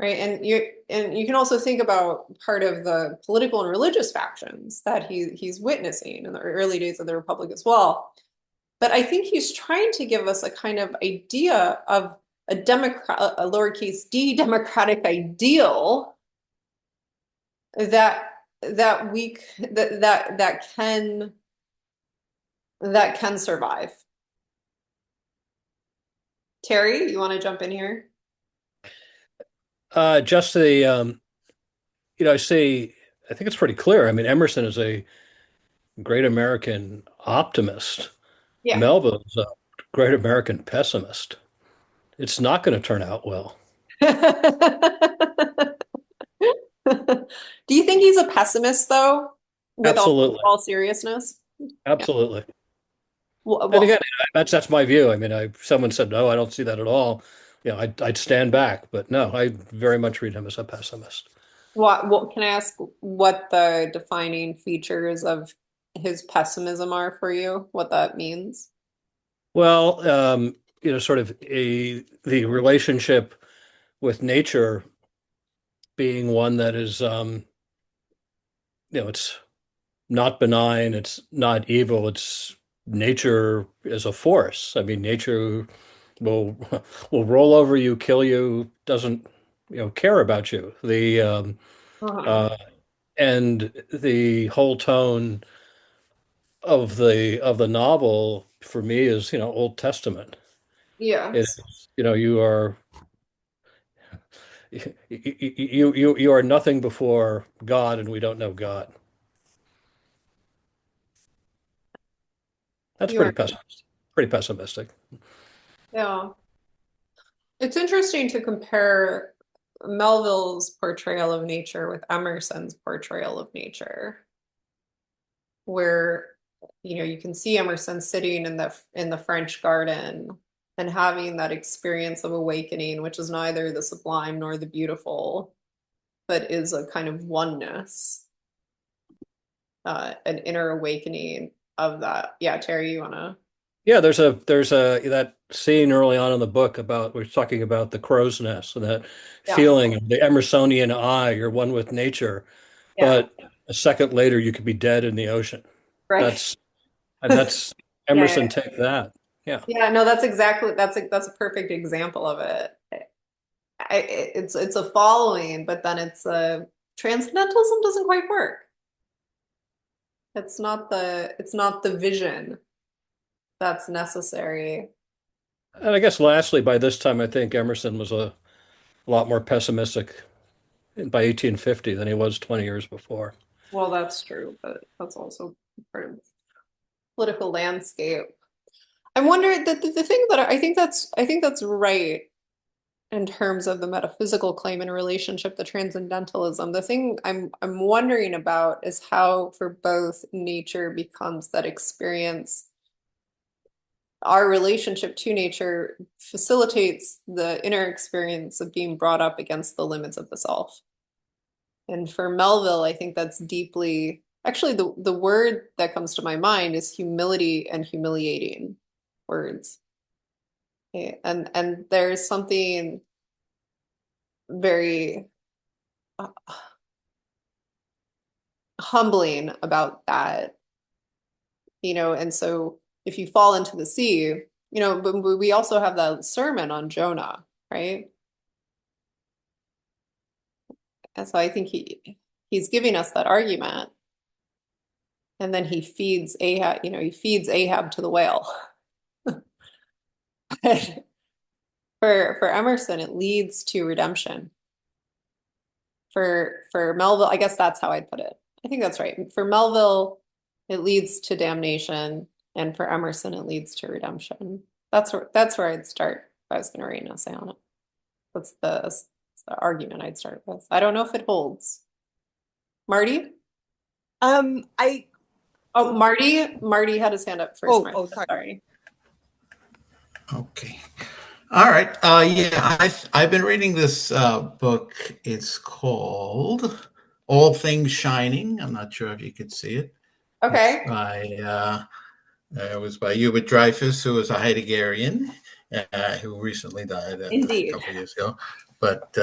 Right? And you can also think about part of the political and religious factions that he's witnessing in the early days of the Republic as well. But I think he's trying to give us a kind of idea of a lowercase d democratic ideal that can survive. Terry, you want to jump in here? Just I think it's pretty clear. I mean, Emerson is a great American optimist. Yeah. Melville is a great American pessimist. It's not going to turn out well. Do you think he's a pessimist though? With Absolutely. all seriousness? Absolutely. Well, And again, that's my view. I mean, someone said, no, I don't see that at all. I'd stand back, but no, I very much read him as a pessimist. what can I ask what the defining features of his pessimism are for you? What that means? Well, sort of the relationship with nature being one that is, it's not benign, it's not evil, it's nature as a force. I mean, nature will will roll over you, kill you, doesn't care about you. The Uh-huh. uh, and the whole tone of the novel for me is Old Testament. It Yes. is, you are you are nothing before God, and we don't know God. That's You are. pretty pessimistic. Yeah. It's interesting to compare Melville's portrayal of nature with Emerson's portrayal of nature, where you can see Emerson sitting in the French garden and having that experience of awakening, which is neither the sublime nor the beautiful, but is a kind of oneness, an inner awakening of that. Yeah, Terry, you wanna? Yeah, there's a that scene early on in the book about we're talking about the crow's nest and that Yeah, feeling of the Emersonian eye, you're one with nature, yeah, but a second later you could be dead in the ocean. right. That's Yeah, Emerson take that. Yeah. yeah. No, that's a perfect example of it. It's a following, but then it's a transcendentalism doesn't quite work. It's not the vision that's necessary. And I guess lastly, by this time, I think Emerson was a lot more pessimistic by 1850 than he was 20 years before. Well, that's true, but that's also part of the political landscape. I wonder that the thing that I think that's right in terms of the metaphysical claim in relationship to transcendentalism. The thing I'm wondering about is how for both nature becomes that experience, our relationship to nature facilitates the inner experience of being brought up against the limits of the self. And for Melville, I think that's deeply, actually the word that comes to my mind is humility and humiliating words. Okay, and there's something very humbling about that, and so if you fall into the sea, but we also have that sermon on Jonah, right? And so I think he's giving us that argument, and then he feeds Ahab to the whale. For Emerson, it leads to redemption. For Melville, I guess that's how I'd put it. I think that's right. For Melville, it leads to damnation, and for Emerson, it leads to redemption. That's where I'd start if I was going to write an essay on it. That's the argument I'd start with. I don't know if it holds. Marty? I Oh, Marty had his hand up first. Martha. sorry. Sorry. Okay. All right. Yeah, I've been reading this book. It's called All Things Shining. I'm not sure if you could see it. Okay. It's by it was by Hubert Dreyfus, who was a Heideggerian, who recently died Indeed. a couple of years ago. But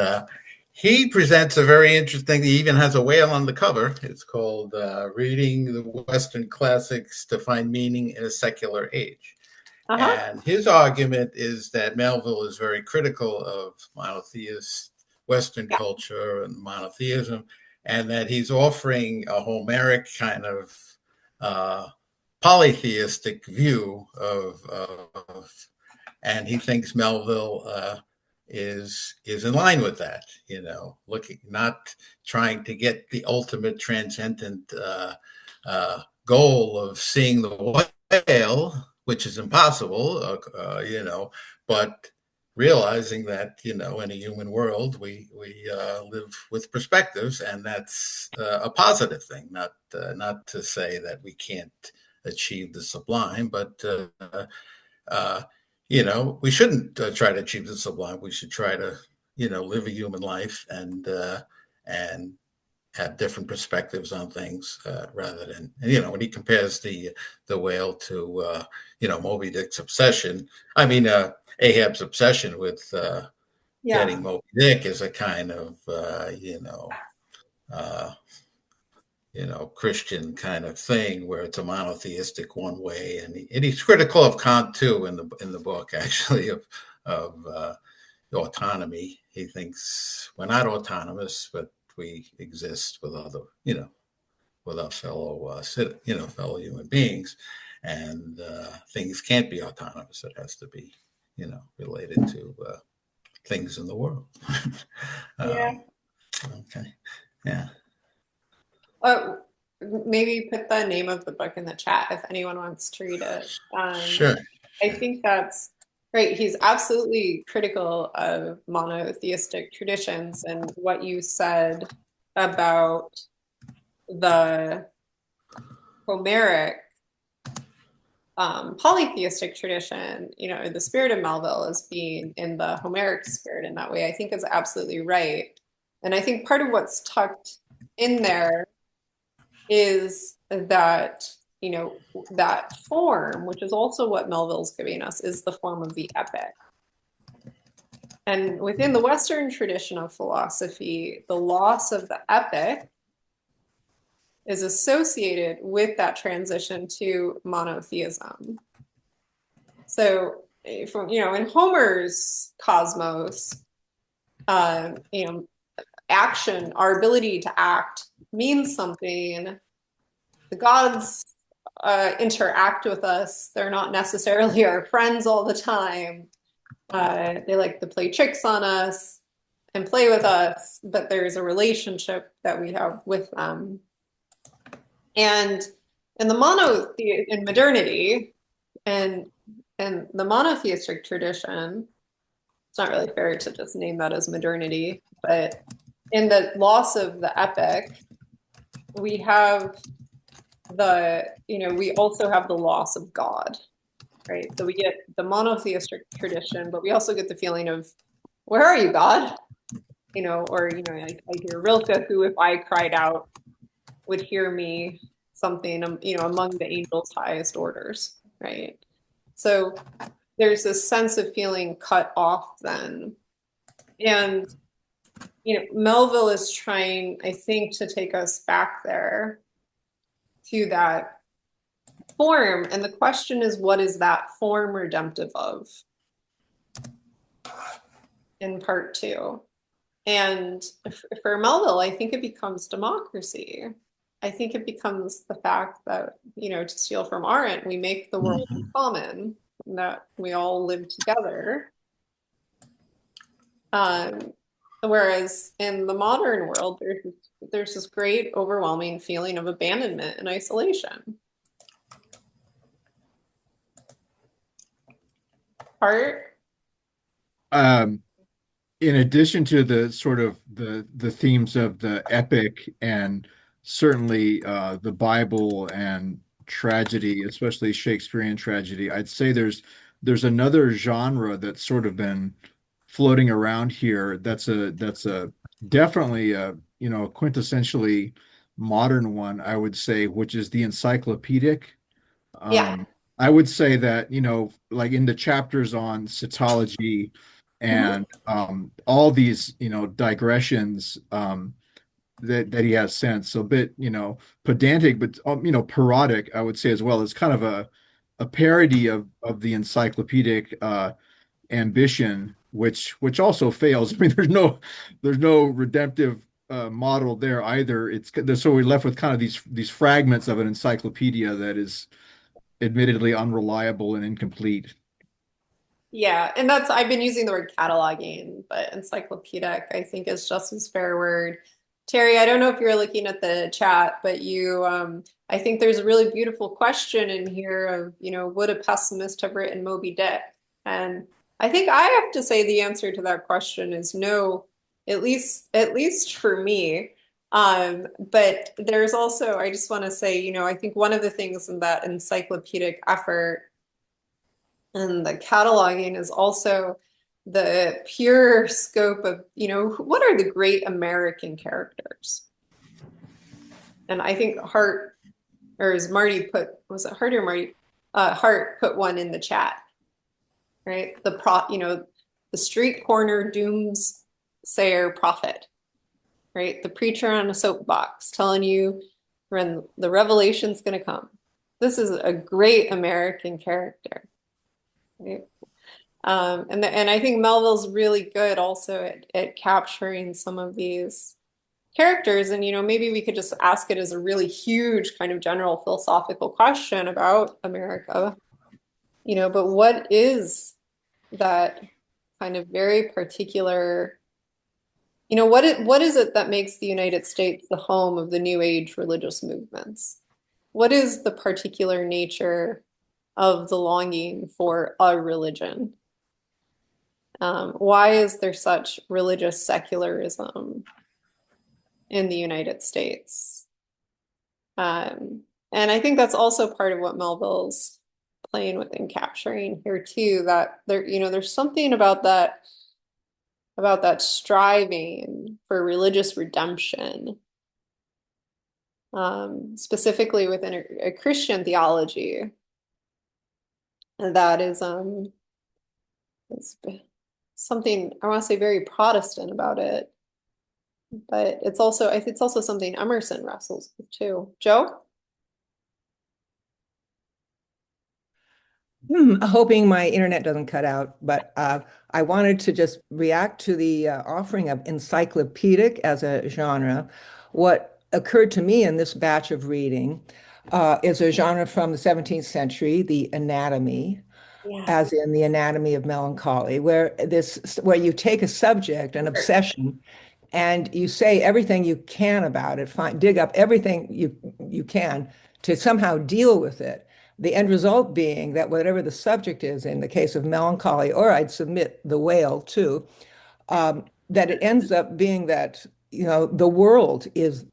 he presents a very interesting. He even has a whale on the cover. It's called "Reading the Western Classics to Find Meaning in a Secular Age." Uh-huh. And his argument is that Melville is very critical of monotheist Western culture and monotheism, and that he's offering a Homeric kind of polytheistic view and he thinks Melville is in line with that. Looking, not trying to get the ultimate transcendent goal of seeing the whale, which is impossible, but realizing that, in a human world, we live with perspectives, and that's a positive thing, not to say that we can't achieve the sublime, but, we shouldn't try to achieve the sublime. We should try to, live a human life and have different perspectives on things rather than, when he compares the whale to, Moby-Dick's obsession, Ahab's obsession with getting Moby-Dick is a kind of, Christian kind of thing where it's a monotheistic one way. And he's critical of Kant too in the book, actually, of autonomy. He thinks we're not autonomous, but we exist with other, with our fellow, fellow human beings, and things can't be autonomous. It has to be, related to things in the world. Okay, yeah. Maybe put the name of the book in the chat if anyone wants to read it. Sure. I think that's right. He's absolutely critical of monotheistic traditions, and what you said about the Homeric polytheistic tradition, the spirit of Melville as being in the Homeric spirit in that way, I think is absolutely right. And I think part of what's tucked in there is that, that form, which is also what Melville's giving us, is the form of the epic. And within the Western tradition of philosophy, the loss of the epic is associated with that transition to monotheism. So, in Homer's cosmos, action, our ability to act means something. The gods interact with us. They're not necessarily our friends all the time. They like to play tricks on us and play with us, but there's a relationship that we have with them. And in in modernity and the monotheistic tradition, it's not really fair to just name that as modernity, but in the loss of the epic, we have we also have the loss of God, right? So we get the monotheistic tradition, but we also get the feeling of, where are you, God? Or, I hear Rilke, who, if I cried out, would hear me, something, among the angels' highest orders, right? So there's this sense of feeling cut off then. And, Melville is trying, I think, to take us back there to that form. And the question is, what is that form redemptive of in part two? And for Melville, I think it becomes democracy. I think it becomes the fact that, to steal from Arendt, we make the world common, and that we all live together. Whereas in the modern world, there's this great overwhelming feeling of abandonment and isolation. Art? In addition to the sort of the themes of the epic and certainly the Bible and tragedy, especially Shakespearean tragedy, I'd say there's another genre that's sort of been floating around here. That's a definitely a quintessentially modern one, I would say, which is the encyclopedic. Yeah. I would say that, like in the chapters on cetology Mhm. and all these, digressions that he has sent, so a bit, pedantic, but parodic, I would say as well. It's kind of a parody of the encyclopedic ambition, which also fails. I mean, there's no redemptive model there either. So we're left with kind of these fragments of an encyclopedia that is admittedly unreliable and incomplete. Yeah, and I've been using the word cataloging, but encyclopedic, I think, is just as fair word. Terry, I don't know if you're looking at the chat, but I think there's a really beautiful question in here of, would a pessimist have written Moby-Dick? And I think I have to say the answer to that question is no, at least for me. But there's also, I just want to say, I think one of the things in that encyclopedic effort and the cataloging is also the pure scope of, what are the great American characters? And I think Hart, or as Marty put, was it Hart or Marty? Hart put one in the chat, right? The street corner doomsayer prophet, right? The preacher on a soapbox telling you when the revelation's going to come. This is a great American character, right? And I think Melville's really good also at capturing some of these characters. And, maybe we could just ask it as a really huge kind of general philosophical question about America, but what is that kind of very particular, what is it that makes the United States the home of the New Age religious movements? What is the particular nature of the longing for a religion? Why is there such religious secularism in the United States? And I think that's also part of what Melville's playing with and capturing here too, that there's something about that striving for religious redemption, specifically within a Christian theology, that is something I want to say very Protestant about it, but I think it's also something Emerson wrestles with too. Joe? Hoping my internet doesn't cut out, but I wanted to just react to the offering of encyclopedic as a genre. What occurred to me in this batch of reading is a genre from the 17th century, the anatomy. Yeah. as in the Anatomy of Melancholy, where you take a subject, an obsession, and you say everything you can about it, dig up everything you can to somehow deal with it. The end result being that whatever the subject is, in the case of melancholy, or I'd submit the whale too, that it ends up being that, the world is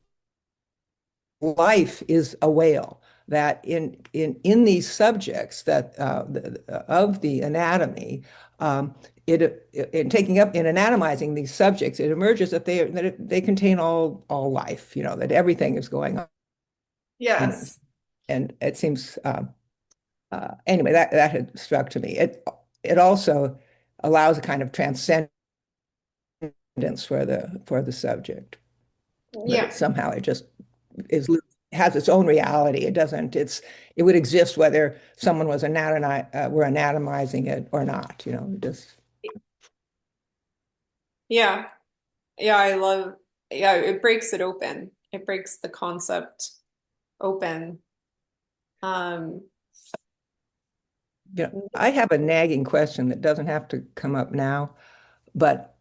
life is a whale. That in these subjects of the anatomy, in taking up in anatomizing these subjects, it emerges that they contain all life. That everything is going on in them. Yes. And it seems anyway that had struck to me. It also allows a kind of transcendence for the subject. That Yeah. somehow it just is has its own reality. It would exist whether someone were anatomizing it or not. Just Yeah. Yeah. I love, yeah, it breaks it open. It breaks the concept open. Um, I have a nagging question that doesn't have to come up now, but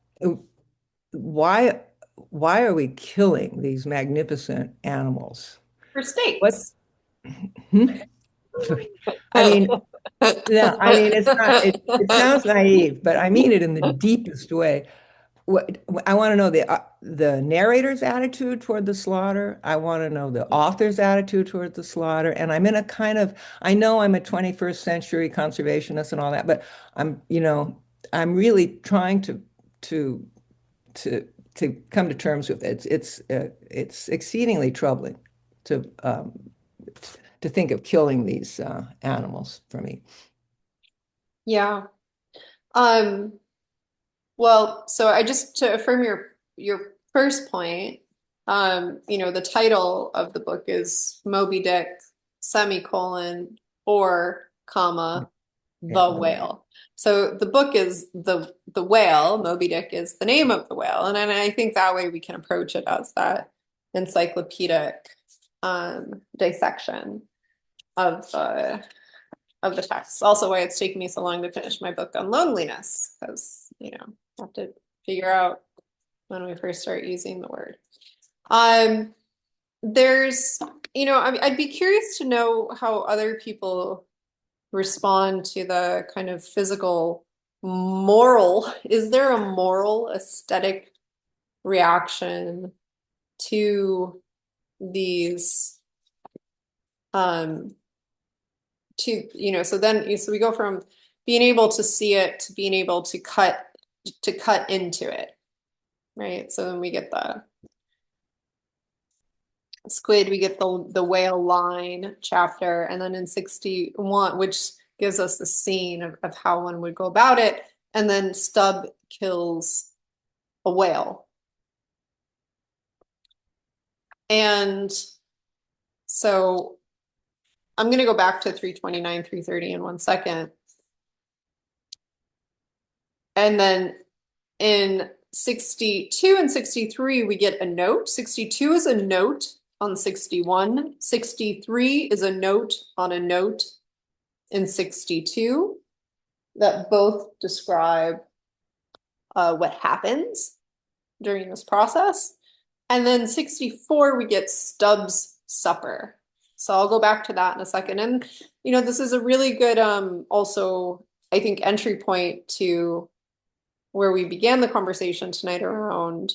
why why are we killing these magnificent animals? for What? steaks. Hmm? I mean, no, I mean it's not. It sounds naive, but I mean it in the deepest way. What I want to know the narrator's attitude toward the slaughter. I want to know the author's attitude toward the slaughter. And I'm in a kind of, I know I'm a 21st century conservationist and all that, but I'm really trying to to to come to terms with it. It's exceedingly troubling to um, to think of killing these animals for me. Yeah. Um, well, so I just to affirm your first point, the title of the book is Moby-Dick, semicolon, or comma, Yeah, the whale. So the book is the whale, Moby-Dick is the name of the whale. And then I think that way we can approach it as that encyclopedic dissection of of the text. Also why it's taken me so long to finish my book on loneliness, because I have to figure out when we first start using the word. There's, I'd be curious to know how other people respond to the kind of physical moral. Is there a moral aesthetic reaction to these um so we go from being able to see it to being able to cut into it, right? So then we get the squid, we get the whale line chapter, and then in 61, which gives us the scene of how one would go about it, and then Stubb kills a whale. And so I'm going to go back to 329, 330 in 1 second. And then in 62 and 63, we get a note. 62 is a note on 61. 63 is a note on a note in 62 that both describe what happens during this process. And then 64, we get Stubbs' supper. So I'll go back to that in a second. And, this is a really good, also, I think, entry point to where we began the conversation tonight around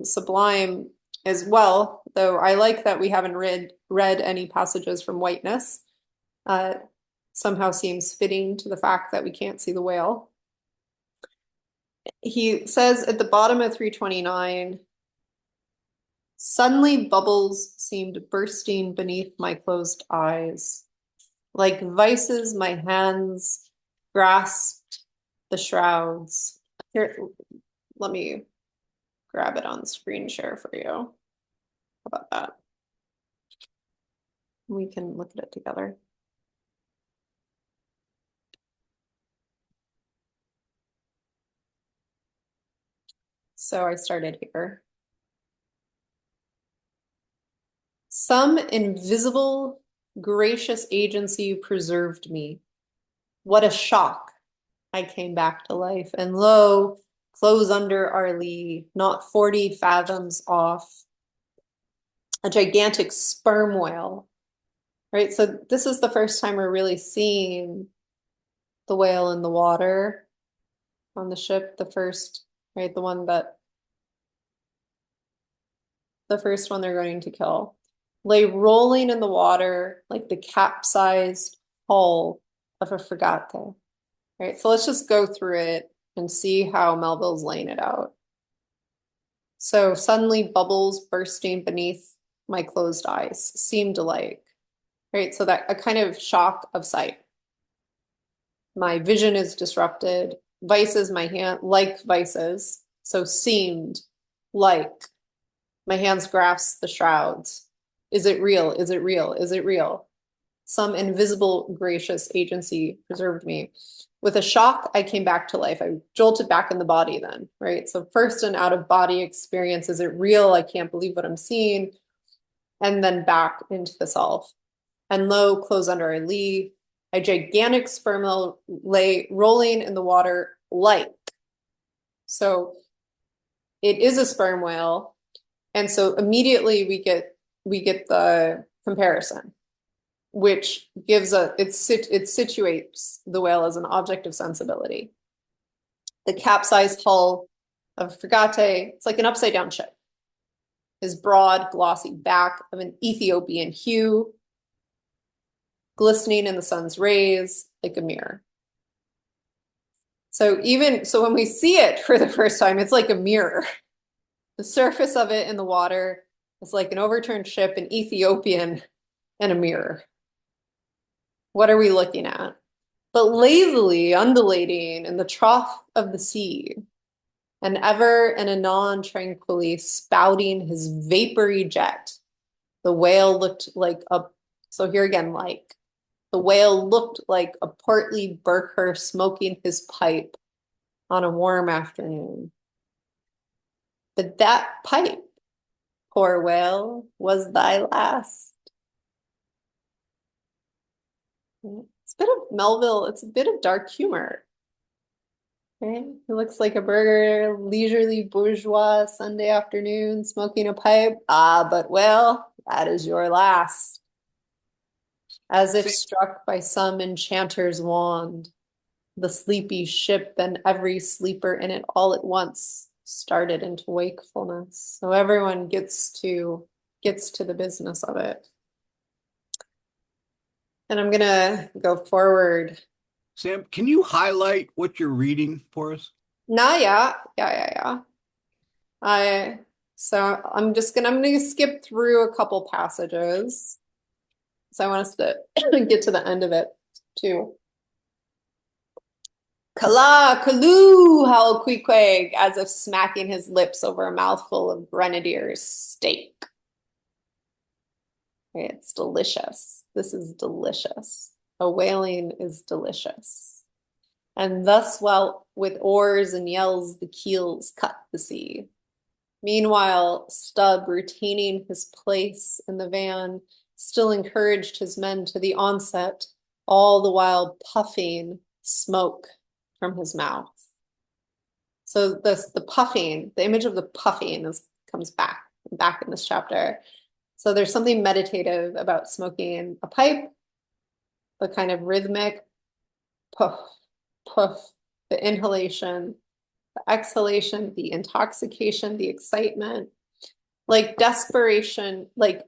Sublime as well, though I like that we haven't read any passages from Whiteness. Somehow seems fitting to the fact that we can't see the whale. He says at the bottom of 329, suddenly bubbles seemed bursting beneath my closed eyes. Like vices, my hands grasped the shrouds. Here, let me grab it on screen share for you. How about that? We can look at it together. So I started here. Some invisible, gracious agency preserved me. What a shock. I came back to life, and lo, close under our lee, not 40 fathoms off, a gigantic sperm whale, right? So this is the first time we're really seeing the whale in the water on the ship, the first, right? The first one they're going to kill. Lay rolling in the water like the capsized hull of a frigate. Right, so let's just go through it and see how Melville's laying it out. So suddenly bubbles bursting beneath my closed eyes seemed like, right? So that a kind of shock of sight. My vision is disrupted. Vices my hand, like vices. So seemed like my hands grasp the shrouds. Is it real? Is it real? Is it real? Some invisible gracious agency preserved me. With a shock, I came back to life. I jolted back in the body then, right? So first an out-of-body experience. Is it real? I can't believe what I'm seeing. And then back into the self. And lo, close under a lee, a gigantic sperm whale lay rolling in the water like. So it is a sperm whale. And so immediately we get the comparison, which gives it situates the whale as an object of sensibility. The capsized hull of a frigate, it's like an upside down ship. His broad, glossy back of an Ethiopian hue, glistening in the sun's rays like a mirror. So when we see it for the first time, it's like a mirror. The surface of it in the water is like an overturned ship, an Ethiopian, and a mirror. What are we looking at? But lazily undulating in the trough of the sea, and ever and anon tranquilly spouting his vapory jet, the whale looked like so here again, like, the whale looked like a portly burgher smoking his pipe on a warm afternoon. But that pipe, poor whale, was thy last. It's a bit of Melville, it's a bit of dark humor. Okay? He looks like a burger, leisurely bourgeois Sunday afternoon, smoking a pipe. Ah, but well, that is your last. As if struck by some enchanter's wand, the sleepy ship and every sleeper in it all at once started into wakefulness. So everyone gets to the business of it. And I'm gonna go forward. Sam, can you highlight what you're reading for us? Yeah. So I'm gonna skip through a couple passages. So I want us to get to the end of it too. Kala, Kalu, howled Queequeg, as if smacking his lips over a mouthful of grenadier's steak. Okay, it's delicious. This is delicious. A whaling is delicious. And thus, while with oars and yells, the keels cut the sea. Meanwhile, Stubb, retaining his place in the van, still encouraged his men to the onset, all the while puffing smoke from his mouth. So the puffing, the image of the puffing comes back in this chapter. So there's something meditative about smoking a pipe, the kind of rhythmic puff, puff, the inhalation, the exhalation, the intoxication, the excitement, like desperation, like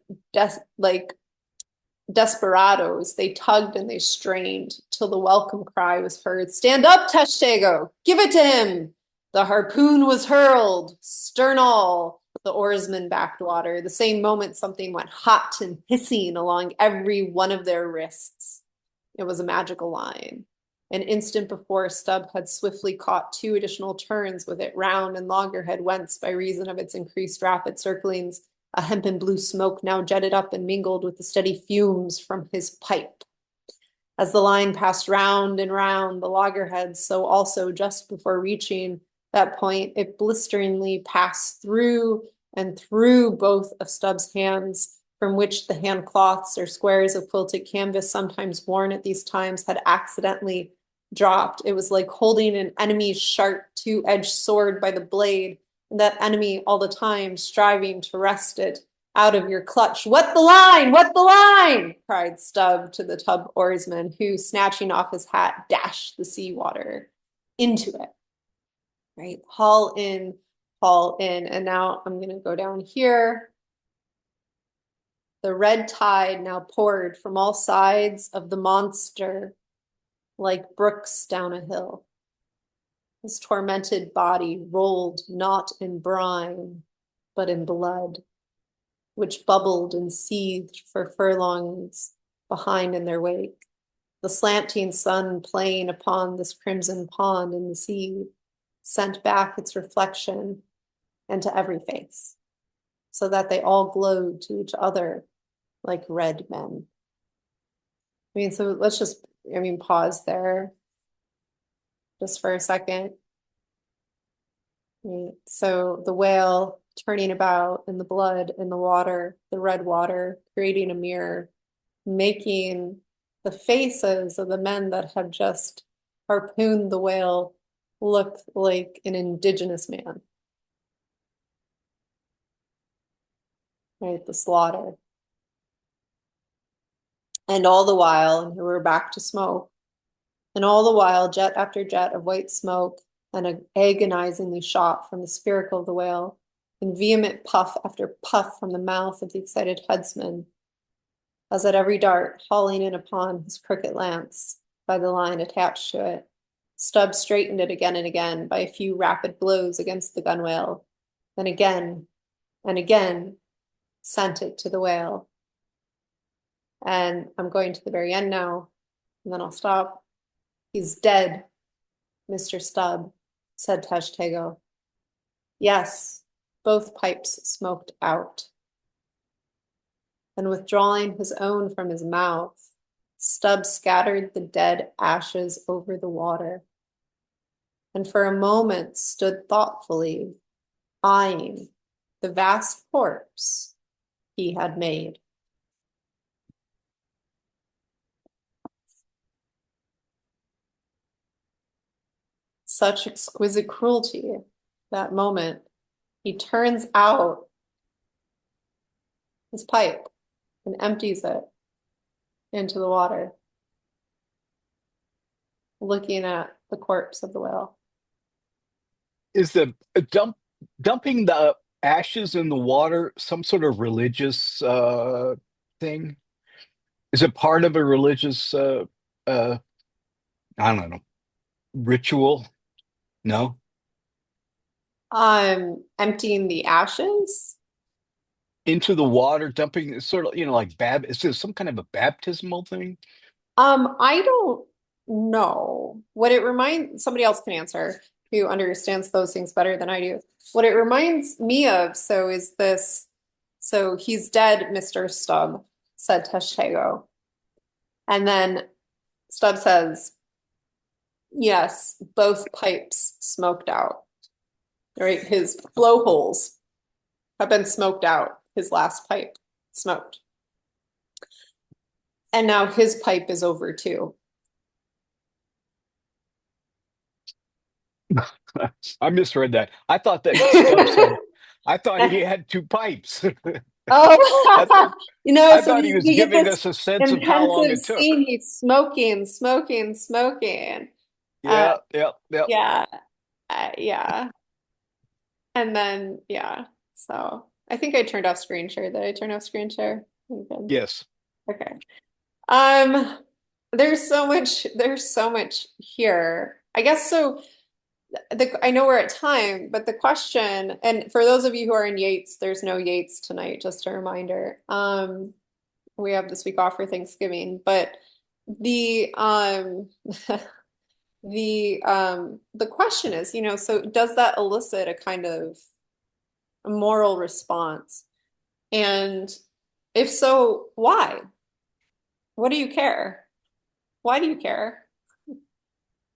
desperados. They tugged and they strained till the welcome cry was heard. Stand up, Tashtego! Give it to him! The harpoon was hurled, stern all. The oarsmen backed water. The same moment something went hot and hissing along every one of their wrists. It was a magical line. An instant before, Stubb had swiftly caught 2 additional turns with it round and loggerhead, whence, by reason of its increased rapid circlings, a hempen blue smoke now jetted up and mingled with the steady fumes from his pipe. As the line passed round and round the loggerhead, so also just before reaching that point, it blisteringly passed through and through both of Stubb's hands, from which the hand cloths or squares of quilted canvas sometimes worn at these times had accidentally dropped. It was like holding an enemy's sharp two-edged sword by the blade, and that enemy all the time striving to wrest it out of your clutch. What the line? What the line? Cried Stubb to the tub oarsman, who, snatching off his hat, dashed the seawater into it. Right? Haul in, haul in. And now I'm going to go down here. The red tide now poured from all sides of the monster like brooks down a hill. His tormented body rolled not in brine, but in blood, which bubbled and seethed for furlongs behind in their wake. The slanting sun playing upon this crimson pond in the sea sent back its reflection into every face, so that they all glowed to each other like red men. I mean, so let's just, pause there just for a second. Right. So the whale turning about in the blood, in the water, the red water, creating a mirror, making the faces of the men that have just harpooned the whale look like an indigenous man. Right, the slaughter. And all the while, and we're back to smoke, and all the while, jet after jet of white smoke and agonizingly shot from the spiracle of the whale, and vehement puff after puff from the mouth of the excited headsman, as at every dart hauling in upon his crooked lance by the line attached to it. Stubb straightened it again and again by a few rapid blows against the gunwale, then again and again sent it to the whale. And I'm going to the very end now, and then I'll stop. He's dead, Mr. Stubb, said Tashtego. Yes, both pipes smoked out. And withdrawing his own from his mouth, Stubb scattered the dead ashes over the water, and for a moment stood thoughtfully eyeing the vast corpse he had made. Such exquisite cruelty, that moment. He turns out his pipe and empties it into the water, looking at the corpse of the whale. Is the dumping the ashes in the water some sort of religious thing? Is it part of a religious I don't know, ritual? No? Emptying the ashes? Into the water, dumping it's sort of, like is this some kind of a baptismal thing? I don't know. What it reminds, somebody else can answer who understands those things better than I do. What it reminds me of, is this, so he's dead, Mr. Stubb, said Tashtego. And then Stubb says, yes, both pipes smoked out. Right, his blowholes have been smoked out. His last pipe smoked. And now his pipe is over too. I misread that. I thought that Stubb said, I thought he had two pipes. Oh, I so thought he was we get giving this us a sense of how long intensive it took. scene. He's smoking, smoking, smoking. Yeah. Yeah, yeah. And then, yeah. So I think I turned off screen share. Did I turn off screen share? Yes. Okay. There's so much here. I guess so. I know we're at time, but the question, and for those of you who are in Yates, there's no Yates tonight, just a reminder. We have this week off for Thanksgiving, but the the question is, so does that elicit a kind of a moral response? And if so, why? What do you care? Why do you care?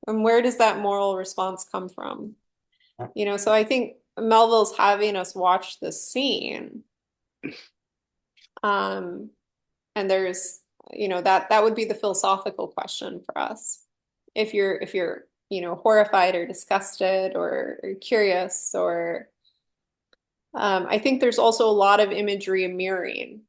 And where does that moral response come from? So I think Melville's having us watch this scene. And there's, that would be the philosophical question for us. if you're, horrified or disgusted or curious or I think there's also a lot of imagery and mirroring.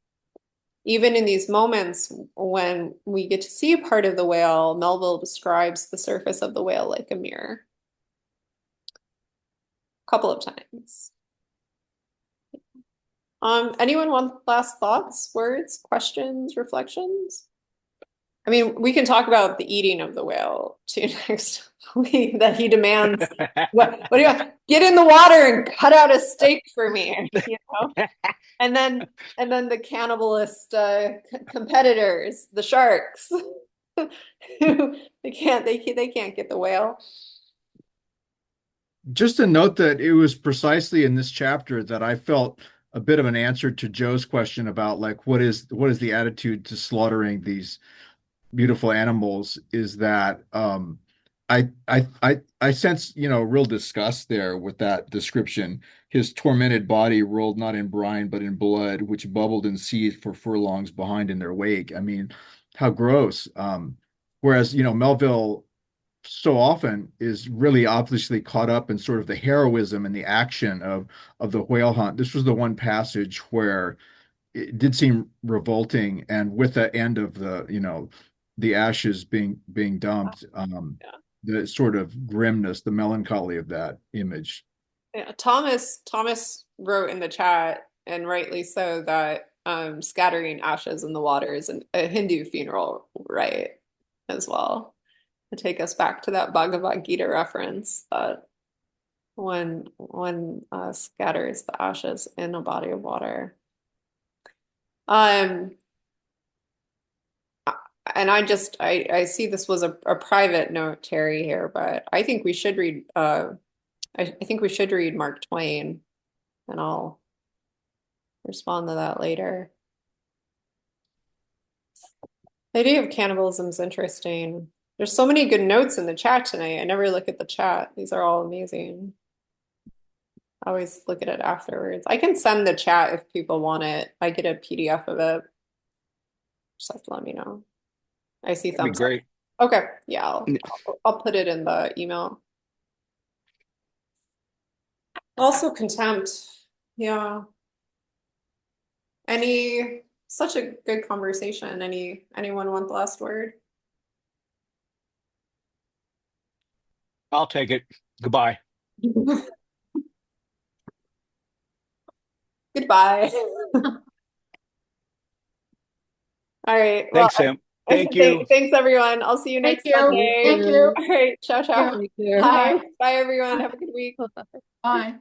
Even in these moments when we get to see a part of the whale, Melville describes the surface of the whale like a mirror. A couple of times. Anyone want last thoughts, words, questions, reflections? I mean, we can talk about the eating of the whale too next week that he demands. What do you want? Get in the water and cut out a steak for me, And then the cannibalist competitors, the sharks. they can't get the whale. Just to note that it was precisely in this chapter that I felt a bit of an answer to Joe's question about like what is the attitude to slaughtering these beautiful animals, is that I sense, real disgust there with that description. His tormented body rolled not in brine but in blood, which bubbled and seethed for furlongs behind in their wake. I mean, how gross. Whereas, Melville so often is really obviously caught up in sort of the heroism and the action of the whale hunt. This was the one passage where it did seem revolting, and with the end of the ashes being dumped, Yeah. the sort of grimness, the melancholy of that image. Yeah, Thomas wrote in the chat, and rightly so, that scattering ashes in the water is a Hindu funeral rite as well. To take us back to that Bhagavad Gita reference that one scatters the ashes in a body of water. And I see this was a private note, Terry, here, but I think we should read I think we should read Mark Twain, and I'll respond to that later. The idea of cannibalism is interesting. There's so many good notes in the chat tonight. I never look at the chat. These are all amazing. I always look at it afterwards. I can send the chat if people want it. I get a PDF of it. Just have to let me know. I see That'd be thumbs up. great. Okay, yeah, I'll put it in the email. Also contempt. Yeah. Such a good conversation. Anyone want the last word? I'll take it. Goodbye. Goodbye. All right. Well, Thanks, Sam. Thank you. thanks everyone. I'll see you Thank next you. Monday. Thank you. All right. Ciao, ciao. Thank you. Bye. Bye everyone. Have a good week. Bye.